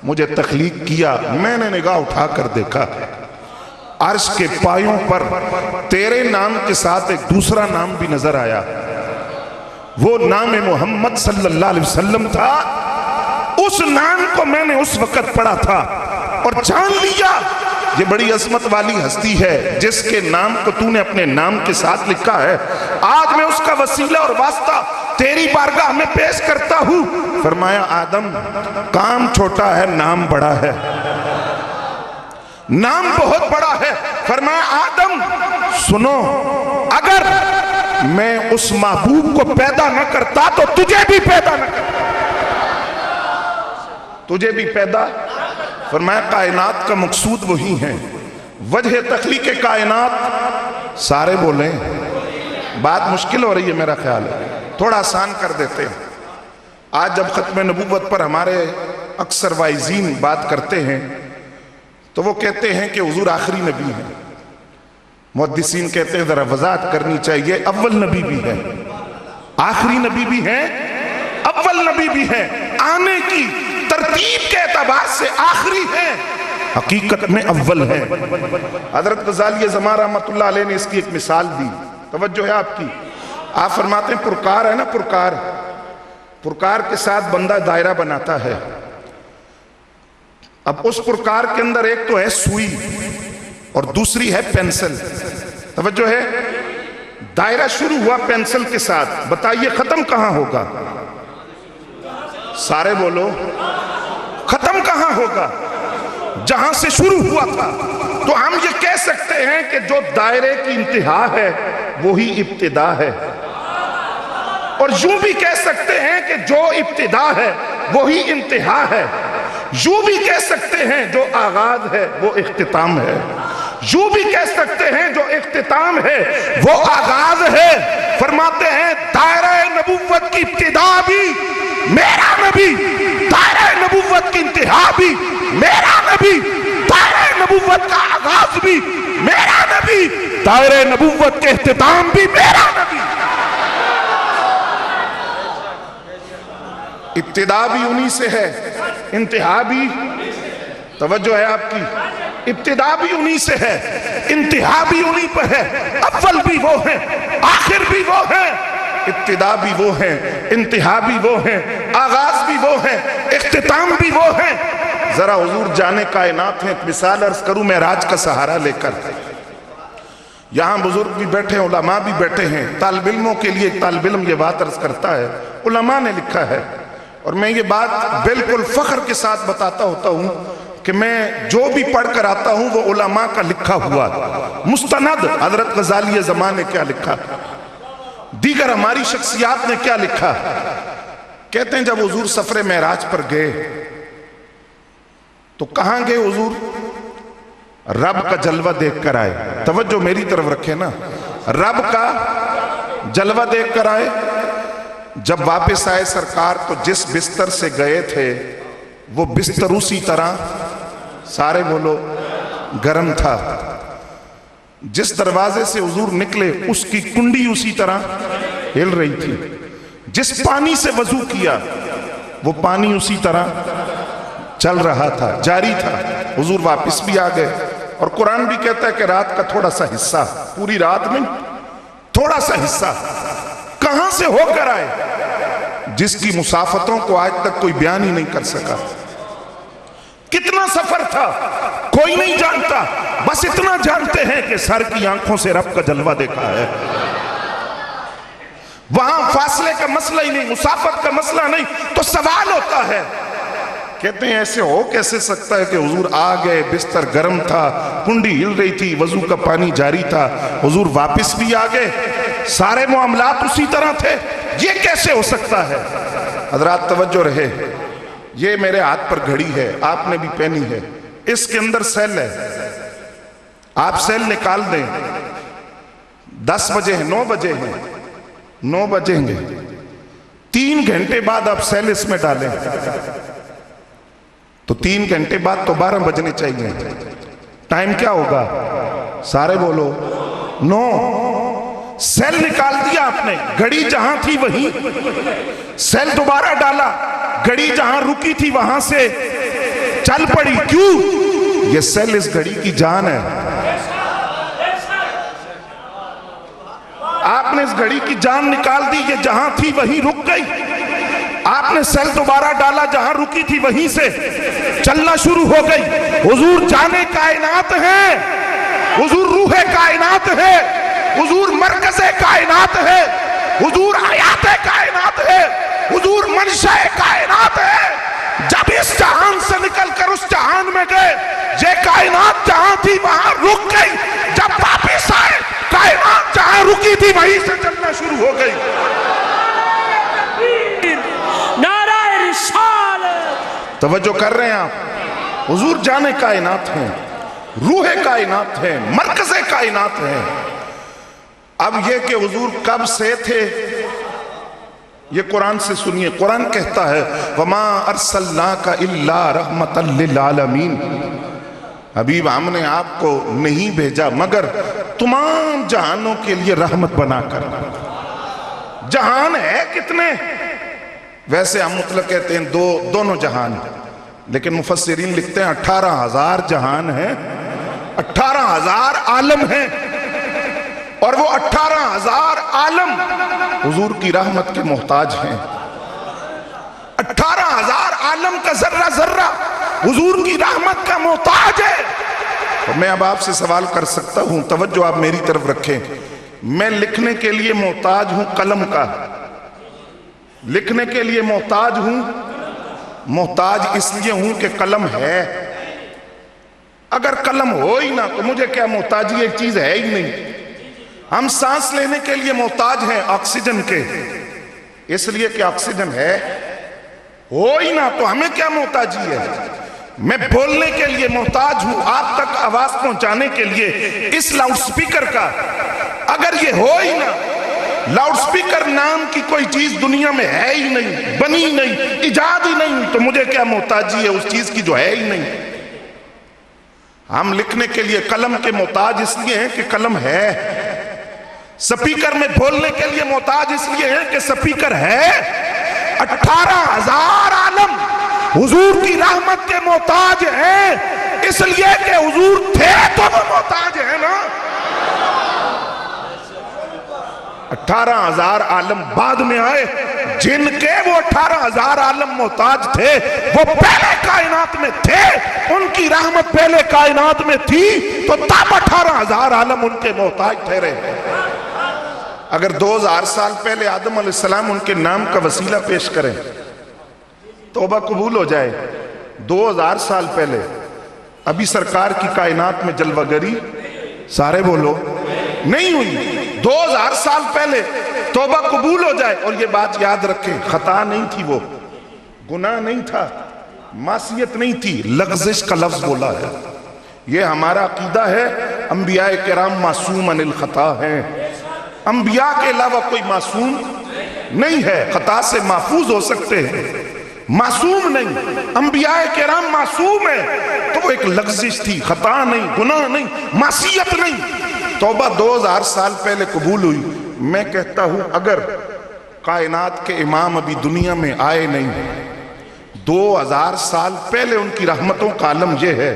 مجھے تخلیق کیا، میں نے نگاہ اٹھا کر دیکھا عرش کے پایوں پر تیرے نام کے ساتھ ایک دوسرا نام بھی نظر آیا، وہ نام محمد صلی اللہ علیہ وسلم تھا۔ اس نام کو میں نے اس وقت پڑھا تھا اور جان لیا یہ بڑی عظمت والی ہستی ہے جس کے نام کو تو نے اپنے نام کے ساتھ لکھا ہے، آج میں اس کا وسیلہ اور واسطہ تیری بارگاہ میں پیش کرتا ہوں۔ فرمایا آدم کام چھوٹا ہے، نام بڑا ہے، نام بہت بڑا ہے۔ فرمایا آدم سنو، اگر میں اس محبوب کو پیدا نہ کرتا تو تجھے بھی پیدا نہ کرتا، تجھے بھی پیدا۔ فرمایا کائنات کا مقصود وہی ہے، وجہ تخلیق کائنات۔ سارے بولیں، بات مشکل ہو رہی ہے میرا خیال ہے، تھوڑا آسان کر دیتے ہیں۔ آج جب ختم نبوت پر ہمارے اکثر وائزین بات کرتے ہیں تو وہ کہتے ہیں کہ حضور آخری نبی ہیں، محدثین کہتے ہیں ذرا وضاحت کرنی چاہیے، اول نبی بھی ہے، آخری نبی بھی ہیں، اول نبی بھی ہیں، آنے کی ترتیب کے اعتبار سے آخری ہیں، حقیقت میں اول ہیں۔ حضرت غزالی زمان رحمت اللہ علیہ نے اس کی ایک مثال دی، توجہ ہے آپ کی۔ آپ فرماتے ہیں پرکار ہے نا، پرکار، پرکار کے ساتھ بندہ دائرہ بناتا ہے، اب اس پرکار کے اندر ایک تو ہے سوئی اور دوسری ہے پینسل، توجہ ہے، دائرہ شروع ہوا پینسل کے ساتھ، بتائیے ختم کہاں ہوگا؟ سارے بولو، ختم کہاں ہوگا؟ جہاں سے شروع ہوا تھا۔ تو ہم یہ کہہ سکتے ہیں کہ جو دائرے کی انتہا ہے وہی ابتدا ہے، اور یوں بھی کہہ سکتے ہیں کہ جو ابتدا ہے وہی انتہا ہے، یوں بھی کہہ سکتے ہیں جو آغاز ہے وہ اختتام ہے، یوں بھی کہہ سکتے ہیں جو اختتام ہے وہ آغاز ہے۔ فرماتے ہیں دائرہ نبوت کی ابتدا بھی میرا نبی، دائرہ نبوت کی انتہا بھی میرا نبی، دائرہ نبوت کا آغاز بھی میرا نبی، دائرہ نبوت کے اختتام بھی میرا نبی۔ ابتدا بھی انہی سے ہے، انتہا بھی، توجہ ہے آپ کی، ابتدا بھی انہی سے ہے، انتہا بھی انہی پہ ہے، اول بھی وہ ہیں، آخر بھی وہ ہیں، ابتدا بھی وہ ہیں، انتہا بھی وہ ہیں، آغاز بھی وہ ہیں، اختتام بھی وہ ہیں۔ ذرا حضور جانے کائنات ہیں، مثال عرض کروں معراج کا سہارا لے کر، یہاں بزرگ بھی بیٹھے ہیں، علماء بھی بیٹھے ہیں، طالب علموں کے لیے ایک طالب علم یہ بات عرض کرتا ہے، علماء نے لکھا ہے، اور میں یہ بات بالکل فخر کے ساتھ بتاتا ہوتا ہوں کہ میں جو بھی پڑھ کر آتا ہوں وہ علماء کا لکھا ہوا مستند، حضرت غزالی زمان نے کیا لکھا، دیگر ہماری شخصیات نے کیا لکھا۔ کہتے ہیں جب حضور سفر معراج پر گئے تو کہاں گئے حضور؟ رب کا جلوہ دیکھ کر آئے، توجہ میری طرف رکھے نا، رب کا جلوہ دیکھ کر آئے۔ جب واپس آئے سرکار تو جس بستر سے گئے تھے وہ بستر اسی طرح، سارے بولو، گرم تھا، جس دروازے سے حضور نکلے اس کی کنڈی اسی طرح ہل رہی تھی، جس پانی سے وضو کیا وہ پانی اسی طرح چل رہا تھا، جاری تھا۔ حضور واپس بھی آ گئے، اور قرآن بھی کہتا ہے کہ رات کا تھوڑا سا حصہ، پوری رات میں تھوڑا سا حصہ کہاں سے ہو کر آئے، جس کی مسافتوں کو آج تک کوئی بیان ہی نہیں کر سکا۔ کتنا سفر تھا کوئی نہیں جانتا، بس اتنا جانتے ہیں کہ سر کی آنکھوں سے رب کا جلوہ دیکھا ہے۔ وہاں فاصلے کا مسئلہ ہی نہیں، مسافت کا مسئلہ نہیں، تو سوال ہوتا ہے، کہتے ہیں ایسے ہو کیسے سکتا ہے کہ حضور آ گئے، بستر گرم تھا، کنڈی ہل رہی تھی، وضو کا پانی جاری تھا، حضور واپس بھی آ گئے، سارے معاملات اسی طرح تھے، یہ کیسے ہو سکتا ہے؟ حضرات توجہ رہے، یہ میرے ہاتھ پر گھڑی ہے، آپ نے بھی پہنی ہے، اس کے اندر سیل ہے، آپ سیل نکال دیں، 10 بجے ہیں، 9 بجے ہیں، 9 بجیں گے، 3 گھنٹے بعد آپ سیل اس میں ڈالیں تو 3 گھنٹے بعد تو 12 بجنے چاہیے، ٹائم کیا ہوگا؟ سارے بولو 9۔ سیل نکال دیا آپ نے، گھڑی جہاں تھی وہیں سیل دوبارہ ڈالا، گھڑی جہاں رکی تھی وہاں سے چل پڑی. کیوں؟ یہ سیل اس گھڑی کی جان ہے. آپ نے اس گھڑی کی جان نکال دی، یہ جہاں تھی وہیں رک گئی. آپ نے سیل دوبارہ ڈالا، جہاں رکی تھی وہیں سے چلنا شروع ہو گئی. حضور جانے کائنات ہے، حضور روح کائنات ہے، حضور مرکز کائنات ہے، حضور حیات کائنات ہے، حضور منشأ کائنات ہے. جب اس جہان سے نکل کر اس جہان میں گئے، یہ کائنات جہاں تھی وہاں رک گئی. جب واپس آئے، کائنات جہاں رکی تھی وہیں سے چلنا شروع ہو گئی. نعرہ رسالت. توجہ کر رہے ہیں آپ؟ حضور جانے کائنات ہیں، روح کائنات ہیں، مرکز کائنات ہیں. اب یہ کہ حضور کب سے تھے، یہ قرآن سے سنیے. قرآن کہتا ہے وَمَا أَرْسَلْنَاكَ إِلَّا رَحْمَةً لِلْعَالَمِينَ. حبیب ہم نے آپ کو نہیں بھیجا مگر تمام جہانوں کے لیے رحمت بنا کر. جہان ہے کتنے؟ ویسے ہم مطلق کہتے ہیں دونوں جہان، لیکن مفسرین لکھتے ہیں 18,000 جہان ہیں، 18,000 عالم ہیں، اور وہ 18,000 عالم حضور کی رحمت کے محتاج ہیں. 18,000 عالم کا ذرہ ذرہ حضور کی رحمت کا محتاج ہے. اور میں اب آپ سے سوال کر سکتا ہوں، توجہ آپ میری طرف رکھیں. میں لکھنے کے لیے محتاج ہوں قلم کا، لکھنے کے لیے محتاج ہوں، محتاج اس لیے ہوں کہ قلم ہے. اگر قلم ہو ہی نہ تو مجھے کیا محتاجی، ایک چیز ہے ہی نہیں. ہم سانس لینے کے لیے محتاج ہیں آکسیجن کے، اس لیے کہ آکسیجن ہے. ہو ہی نہ تو ہمیں کیا محتاجی ہے. میں بولنے کے لیے محتاج ہوں، آپ تک آواز پہنچانے کے لیے اس لاؤڈ سپیکر کا. اگر یہ ہو ہی نہ، لاؤڈ سپیکر نام کی کوئی چیز دنیا میں ہے ہی نہیں، بنی نہیں، ایجاد ہی نہیں، تو مجھے کیا محتاجی ہے اس چیز کی جو ہے ہی نہیں. ہم لکھنے کے لیے قلم کے محتاج اس لیے ہیں کہ قلم ہے. سپیکر میں بولنے کے لیے محتاج اس لیے ہے کہ سپیکر ہے. 18,000 عالم حضور کی رحمت کے محتاج ہیں، اس لیے کہ حضور تھے تو وہ محتاج ہیں نا. 18,000 عالم بعد میں آئے، جن کے وہ 18,000 عالم محتاج تھے وہ پہلے کائنات میں تھے. ان کی رحمت پہلے کائنات میں تھی تو تب 18,000 عالم ان کے محتاج ٹھہرے. اگر 2000 سال پہلے آدم علیہ السلام ان کے نام کا وسیلہ پیش کریں، توبہ قبول ہو جائے. 2000 سال پہلے ابھی سرکار کی کائنات میں جلوہ گری سارے بولو نہیں ہوئی. 2000 سال پہلے توبہ قبول ہو جائے. اور یہ بات یاد رکھیں، خطا نہیں تھی، وہ گناہ نہیں تھا، معصیت نہیں تھی، لغزش کا لفظ بولا ہے. یہ ہمارا عقیدہ ہے. انبیاء کرام معصوم عن الخطا ہیں. انبیاء کے علاوہ کوئی معصوم نہیں ہے، خطا سے محفوظ ہو سکتے ہیں، معصوم نہیں. انبیاء کرام معصوم ہیں، تو وہ ایک لغزش تھی، خطا نہیں، گناہ نہیں، معصیت نہیں. توبہ 2000 سال پہلے قبول ہوئی. میں کہتا ہوں اگر کائنات کے امام ابھی دنیا میں آئے نہیں، 2000 سال پہلے ان کی رحمتوں کا عالم یہ ہے،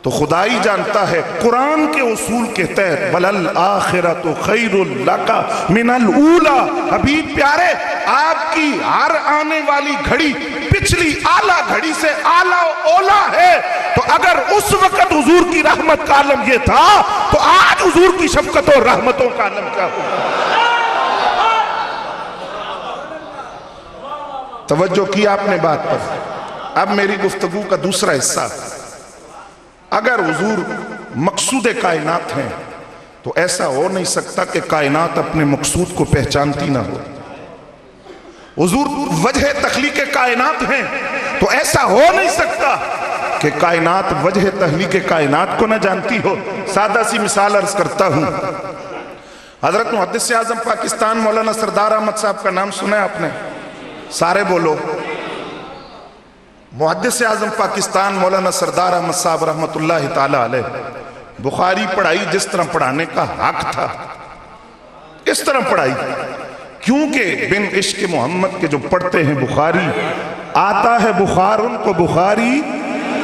تو خدائی جانتا ہے. قرآن کے اصول کے تحت وَلَلْآخِرَةُ خَيْرٌ لَكَ مِنَ الْأُولَى. حبیب پیارے، آپ کی ہر آنے والی گھڑی پچھلی اعلیٰ گھڑی سے اعلیٰ اولا ہے. تو اگر اس وقت حضور کی رحمت کا عالم یہ تھا تو آج حضور کی شفقت اور رحمتوں کا عالم کیا ہوگا. توجہ کی آپ نے بات پر. اب میری گفتگو کا دوسرا حصہ، اگر حضور مقصود کائنات ہیں تو ایسا ہو نہیں سکتا کہ کائنات اپنے مقصود کو پہچانتی نہ ہو. حضور وجہ تخلیق کائنات ہیں تو ایسا ہو نہیں سکتا کہ کائنات وجہ تخلیق کائنات کو نہ جانتی ہو. سادہ سی مثال عرض کرتا ہوں. حضرت محدث اعظم پاکستان مولانا سردار احمد صاحب کا نام سنا ہے آپ نے؟ سارے بولو. محدث اعظم پاکستان مولانا سردار احمد صاحب رحمت اللہ تعالی علیہ، بخاری پڑھائی جس طرح پڑھانے کا حق تھا اس طرح پڑھائی، کیونکہ بن عشق محمد کے جو پڑھتے ہیں بخاری، آتا ہے بخار ان کو بخاری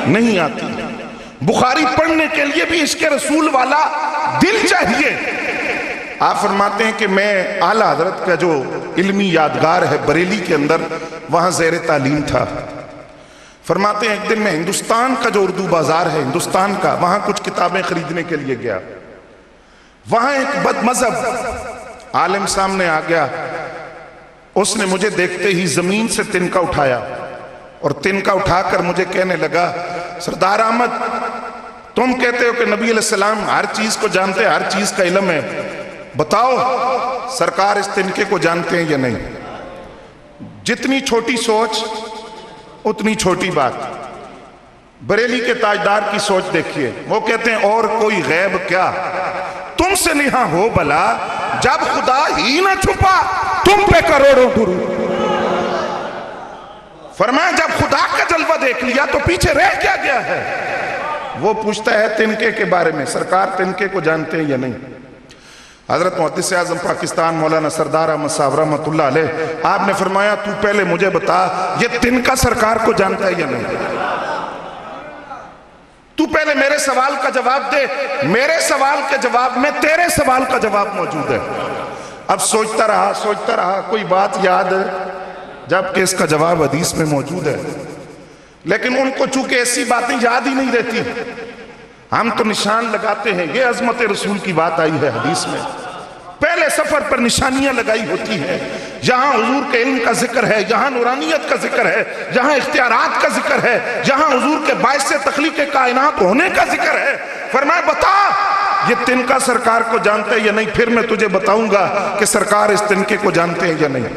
نہیں آتی۔ بخاری پڑھنے کے لیے بھی عشق رسول والا دل چاہیے۔ آپ فرماتے ہیں کہ میں اعلیٰ حضرت کا جو علمی یادگار ہے بریلی کے اندر، وہاں زیر تعلیم تھا۔ فرماتے ہیں ایک دن میں ہندوستان کا جو اردو بازار ہے ہندوستان کا، وہاں کچھ کتابیں خریدنے کے لیے گیا۔ وہاں ایک بد مذہب عالم سامنے آ گیا، اس نے مجھے دیکھتے ہی زمین سے تنکا اٹھایا اور تنکا اٹھا کر مجھے کہنے لگا، سردار احمد تم کہتے ہو کہ نبی علیہ السلام ہر چیز کو جانتے ہیں، ہر چیز کا علم ہے، بتاؤ سرکار اس تنکے کو جانتے ہیں یا نہیں؟ جتنی چھوٹی سوچ اتنی چھوٹی بات۔ بریلی کے تاجدار کی سوچ دیکھیے، وہ کہتے ہیں اور کوئی غیب کیا تم سے نہاں ہو بھلا، جب خدا ہی نہ چھپا تم پہ کروڑوں درود۔ فرمایا جب خدا کا جلوہ دیکھ لیا تو پیچھے رہ کیا گیا ہے؟ وہ پوچھتا ہے تنکے کے بارے میں، سرکار تنکے کو جانتے ہیں یا نہیں؟ حضرت محدث اعظم پاکستان مولانا سردار احمد صاحب رحمۃ اللہ علیہ، آپ نے فرمایا تو پہلے مجھے بتا یہ تنکا سرکار کو جانتا ہے یا نہیں؟ تو پہلے میرے سوال کا جواب دے، میرے سوال کے جواب میں تیرے سوال کا جواب موجود ہے۔ اب سوچتا رہا کوئی بات یاد جبکہ اس کا جواب حدیث میں موجود ہے، لیکن ان کو چونکہ ایسی باتیں یاد ہی نہیں رہتی، ہم تو نشان لگاتے ہیں۔ یہ عظمت رسول کی بات آئی ہے حدیث میں، پہلے سفر پر نشانیاں لگائی ہوتی ہیں، یہاں حضور کے علم کا ذکر ہے، یہاں نورانیت کا ذکر ہے، یہاں اختیارات کا ذکر ہے، یہاں حضور کے باعث تخلیق کائنات ہونے کا ذکر ہے۔ فرمایا بتا یہ تنکا سرکار کو جانتے ہیں یا نہیں، پھر میں تجھے بتاؤں گا کہ سرکار اس تنکے کو جانتے ہیں یا نہیں۔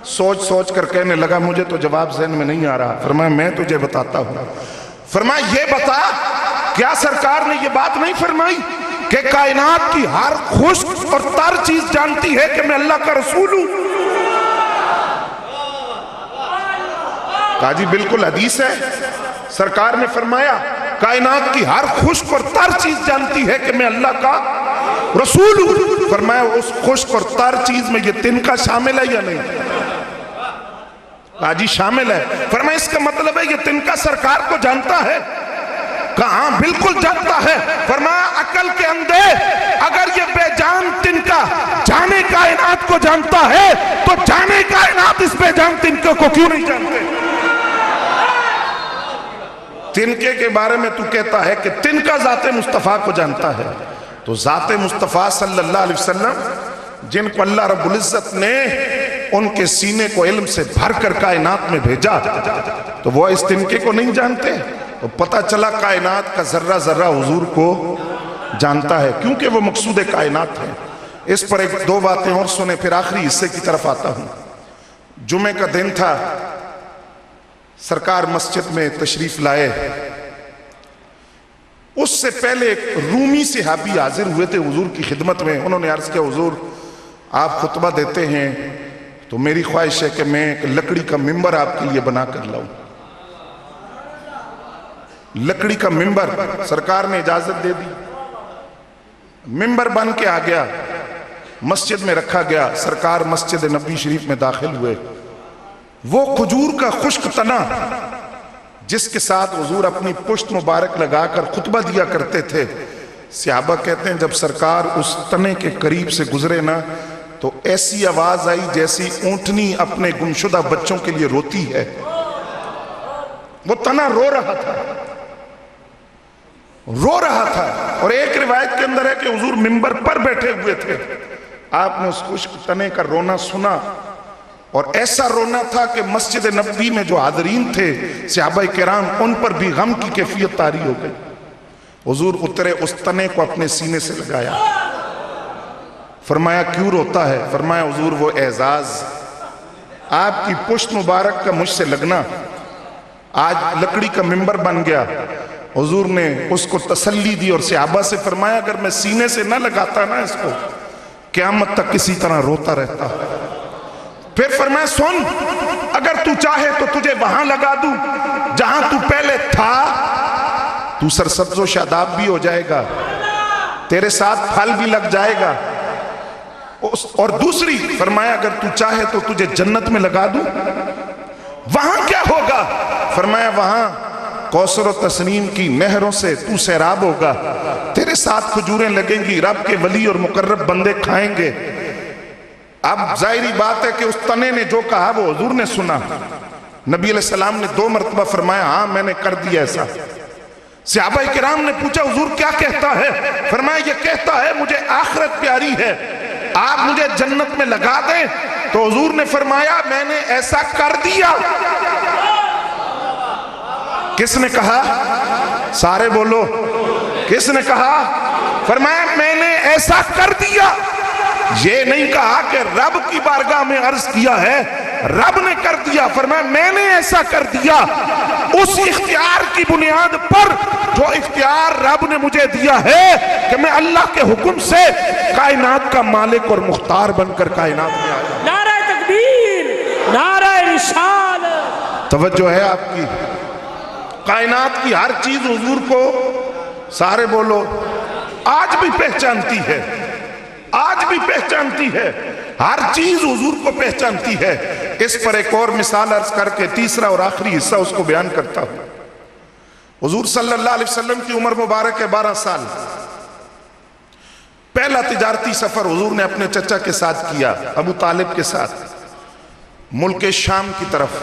سوچ کر کہنے لگا مجھے تو جواب ذہن میں نہیں آ رہا۔ فرمایا میں تجھے بتاتا ہوں۔ فرمایا یہ بتا کیا سرکار نے یہ بات نہیں فرمائی کہ کائنات کی ہر خشک اور تر چیز جانتی ہے کہ میں اللہ کا رسول ہوں؟ کہا جی بالکل حدیث ہے، سرکار نے فرمایا کائنات کی ہر خشک اور تر چیز جانتی ہے کہ میں اللہ کا رسول ہوں۔ فرمایا اس خشک اور تر چیز میں یہ تنکا شامل ہے یا نہیں؟ کہا جی شامل ہے۔ فرمایا اس کا مطلب ہے یہ تنکا سرکار کو جانتا ہے؟ کہاں بالکل جانتا ہے۔ فرمایا عقل کے اندھے اگر یہ بے جان تنکا جانے کائنات کو جانتا ہے تو جانے کائنات اس بے جان تنکے کو کیوں نہیں جانتے؟ تنکے کے بارے میں تو کہتا ہے کہ تنکا ذات مصطفیٰ کو جانتا ہے، تو ذات مصطفیٰ صلی اللہ علیہ وسلم جن کو اللہ رب العزت نے ان کے سینے کو علم سے بھر کر کائنات میں بھیجا، تو وہ اس تنکے کو نہیں جانتے؟ تو پتہ چلا کائنات کا ذرہ ذرہ حضور کو جانتا ہے، کیونکہ وہ مقصود کائنات ہے۔ اس پر ایک دو باتیں اور سنیں پھر آخری حصے کی طرف آتا ہوں۔ جمعہ کا دن تھا، سرکار مسجد میں تشریف لائے، اس سے پہلے ایک رومی صحابی حاضر ہوئے تھے حضور کی خدمت میں۔ انہوں نے عرض کیا حضور آپ خطبہ دیتے ہیں تو میری خواہش ہے کہ میں ایک لکڑی کا ممبر آپ کے لیے بنا کر لاؤں۔ لکڑی کا ممبر سرکار نے اجازت دے دی، ممبر بن کے آ گیا، مسجد میں رکھا گیا۔ سرکار مسجد نبی شریف میں داخل ہوئے، وہ کھجور کا خشک تنا جس کے ساتھ حضور اپنی پشت مبارک لگا کر خطبہ دیا کرتے تھے، صحابہ کہتے ہیں جب سرکار اس تنے کے قریب سے گزرے نا تو ایسی آواز آئی جیسی اونٹنی اپنے گمشدہ بچوں کے لیے روتی ہے۔ وہ تنا رو رہا تھا، اور ایک روایت کے اندر ہے کہ حضور منبر پر بیٹھے ہوئے تھے، آپ نے اس خشک تنے کا رونا سنا، اور ایسا رونا تھا کہ مسجد نبوی میں جو حاضرین تھے صحابہ کرام ان پر بھی غم کی کیفیت طاری ہو گئی۔ حضور اترے، اس تنے کو اپنے سینے سے لگایا، فرمایا کیوں روتا ہے؟ فرمایا حضور وہ اعزاز آپ کی پشت مبارک کا مجھ سے لگنا آج لکڑی کا ممبر بن گیا۔ حضور نے اس کو تسلی دی اور صحابہ سے فرمایا اگر میں سینے سے نہ لگاتا نا اس کو قیامت تک کسی طرح روتا رہتا۔ پھر فرمایا سن اگر تو چاہے تو تجھے وہاں لگا دوں جہاں تو پہلے تھا، تو سرسبز و شاداب بھی ہو جائے گا، تیرے ساتھ پھل بھی لگ جائے گا، اور دوسری فرمایا اگر تو چاہے تو تجھے جنت میں لگا دوں، وہاں کیا ہوگا؟ فرمایا وہاں کوثر و تسنیم کی نہروں سے تو سیراب ہوگا، تیرے ساتھ کھجوریں لگیں گی، رب کے ولی اور مقرب بندے کھائیں گے۔ اب ظاہری بات ہے کہ اس تنے نے جو کہا وہ حضور نے سنا۔ نبی علیہ السلام نے 2 مرتبہ فرمایا ہاں میں نے کر دیا ایسا۔ صحابہ کرام نے پوچھا حضور کیا کہتا ہے؟ فرمایا یہ کہتا ہے مجھے آخرت پیاری ہے، آپ مجھے جنت میں لگا دیں۔ تو حضور نے فرمایا میں نے ایسا کر دیا۔ کس نے کہا؟ سارے بولو، کس نے کہا؟ فرمایا میں نے ایسا کر دیا۔ یہ نہیں کہا کہ رب کی بارگاہ میں عرض کیا ہے، رب نے کر دیا۔ فرمایا میں نے ایسا کر دیا اس اختیار کی بنیاد پر جو اختیار رب نے مجھے دیا ہے کہ میں اللہ کے حکم سے کائنات کا مالک اور مختار بن کر کائنات میں آیا۔ نعرہ تکبیر، نعرہ رسالت۔ توجہ ہے آپ کی؟ کائنات کی ہر چیز حضور کو، سارے بولو، آج بھی پہچانتی ہے، آج بھی پہچانتی ہے، ہر چیز حضور کو پہچانتی ہے۔ اس پر ایک اور مثال عرض کر کے تیسرا اور آخری حصہ اس کو بیان کرتا ہوں۔ حضور صلی اللہ علیہ وسلم کی عمر مبارک ہے 12 سال۔ پہلا تجارتی سفر حضور نے اپنے چچا کے ساتھ کیا، ابو طالب کے ساتھ، ملک شام کی طرف۔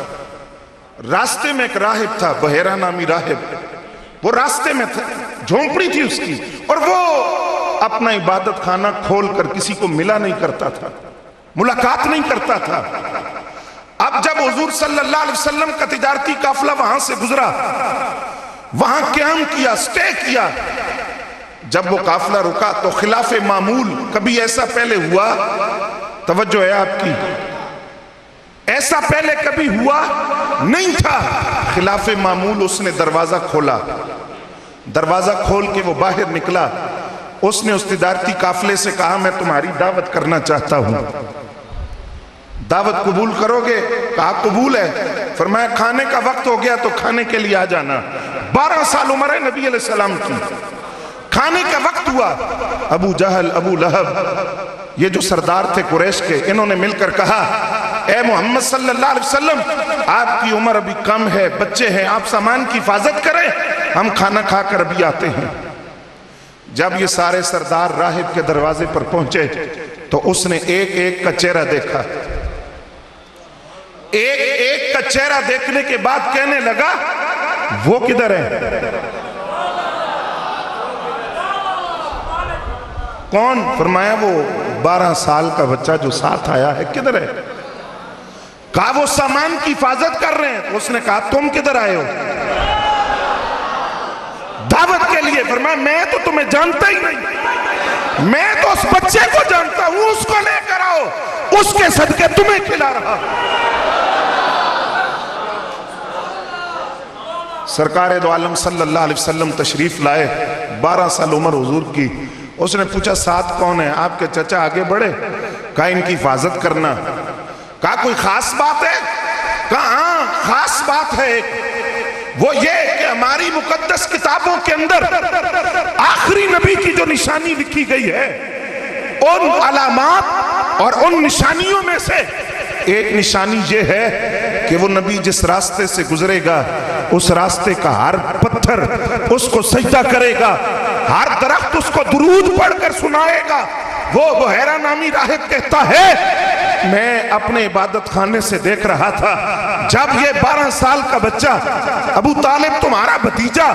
راستے میں ایک راہب تھا، بحیرہ نامی راہب، وہ راستے میں تھا، جھونپڑی تھی اس کی، اور وہ اپنا عبادت خانہ کھول کر کسی کو ملا نہیں کرتا تھا، ملاقات نہیں کرتا تھا۔ اب جب حضور صلی اللہ علیہ وسلم کا تجارتی قافلہ وہاں سے گزرا، وہاں قیام کیا، سٹے کیا، جب وہ قافلہ رکا تو خلاف معمول، کبھی ایسا پہلے ہوا، توجہ ہے آپ کی، ایسا پہلے کبھی ہوا نہیں تھا، خلاف معمول اس نے دروازہ کھولا۔ دروازہ کھول کے وہ باہر نکلا، اس نے اس تجارتی قافلے سے کہا میں تمہاری دعوت کرنا چاہتا ہوں، دعوت قبول کرو گے؟ کہا قبول ہے۔ فرمایا کھانے کا وقت ہو گیا تو کھانے کے لیے آ جانا۔ 12 سال عمر ہے نبی علیہ السلام کی، کھانے کا وقت ہوا۔ ابو جہل، ابو لہب، یہ جو سردار تھے قریش کے، انہوں نے مل کر کہا اے محمد صلی اللہ علیہ وسلم، آپ کی عمر ابھی کم ہے، بچے ہیں، آپ سامان کی حفاظت کریں، ہم کھانا کھا کر ابھی آتے ہیں۔ جب یہ سارے سردار راہب کے دروازے پر پہنچے تو اس نے ایک ایک کا چہرہ دیکھا، ایک ایک کا چہرہ دیکھنے کے بعد کہنے لگا وہ کدھر ہے؟ کون؟ فرمایا وہ 12 سال کا بچہ جو ساتھ آیا ہے، کدھر ہے؟ کہا وہ سامان کی حفاظت کر رہے ہیں۔ تو اس نے کہا تم کدھر آئے ہو؟ دعوت کے لیے۔ فرمایا میں تو تمہیں جانتا ہی نہیں، میں تو اس بچے کو جانتا ہوں، اس کو لے کر آؤ، اس کے صدقے تمہیں کھلا رہا۔ سرکار دو عالم صلی اللہ علیہ وسلم تشریف لائے، 12 سال عمر حضور کی۔ اس نے پوچھا ساتھ کون ہے؟ آپ کے چچا آگے بڑھے، کہا ان کی حفاظت کرنا۔ کہا کوئی خاص بات ہے؟ کہا ہاں خاص بات ہے ایک، وہ یہ کہ ہماری مقدس کتابوں کے اندر آخری نبی کی جو نشانی لکھی گئی ہے، ان علامات اور ان نشانیوں میں سے ایک نشانی یہ ہے کہ وہ نبی جس راستے سے گزرے گا اس راستے کا ہر پتھر اس کو سجدہ کرے گا، ہر درخت اس کو درود پڑھ کر سنائے گا۔ وہ بحیرہ نامی راہب کہتا ہے میں اپنے عبادت خانے سے دیکھ رہا تھا جب یہ 12 سال کا بچہ ابو طالب تمہارا بھتیجا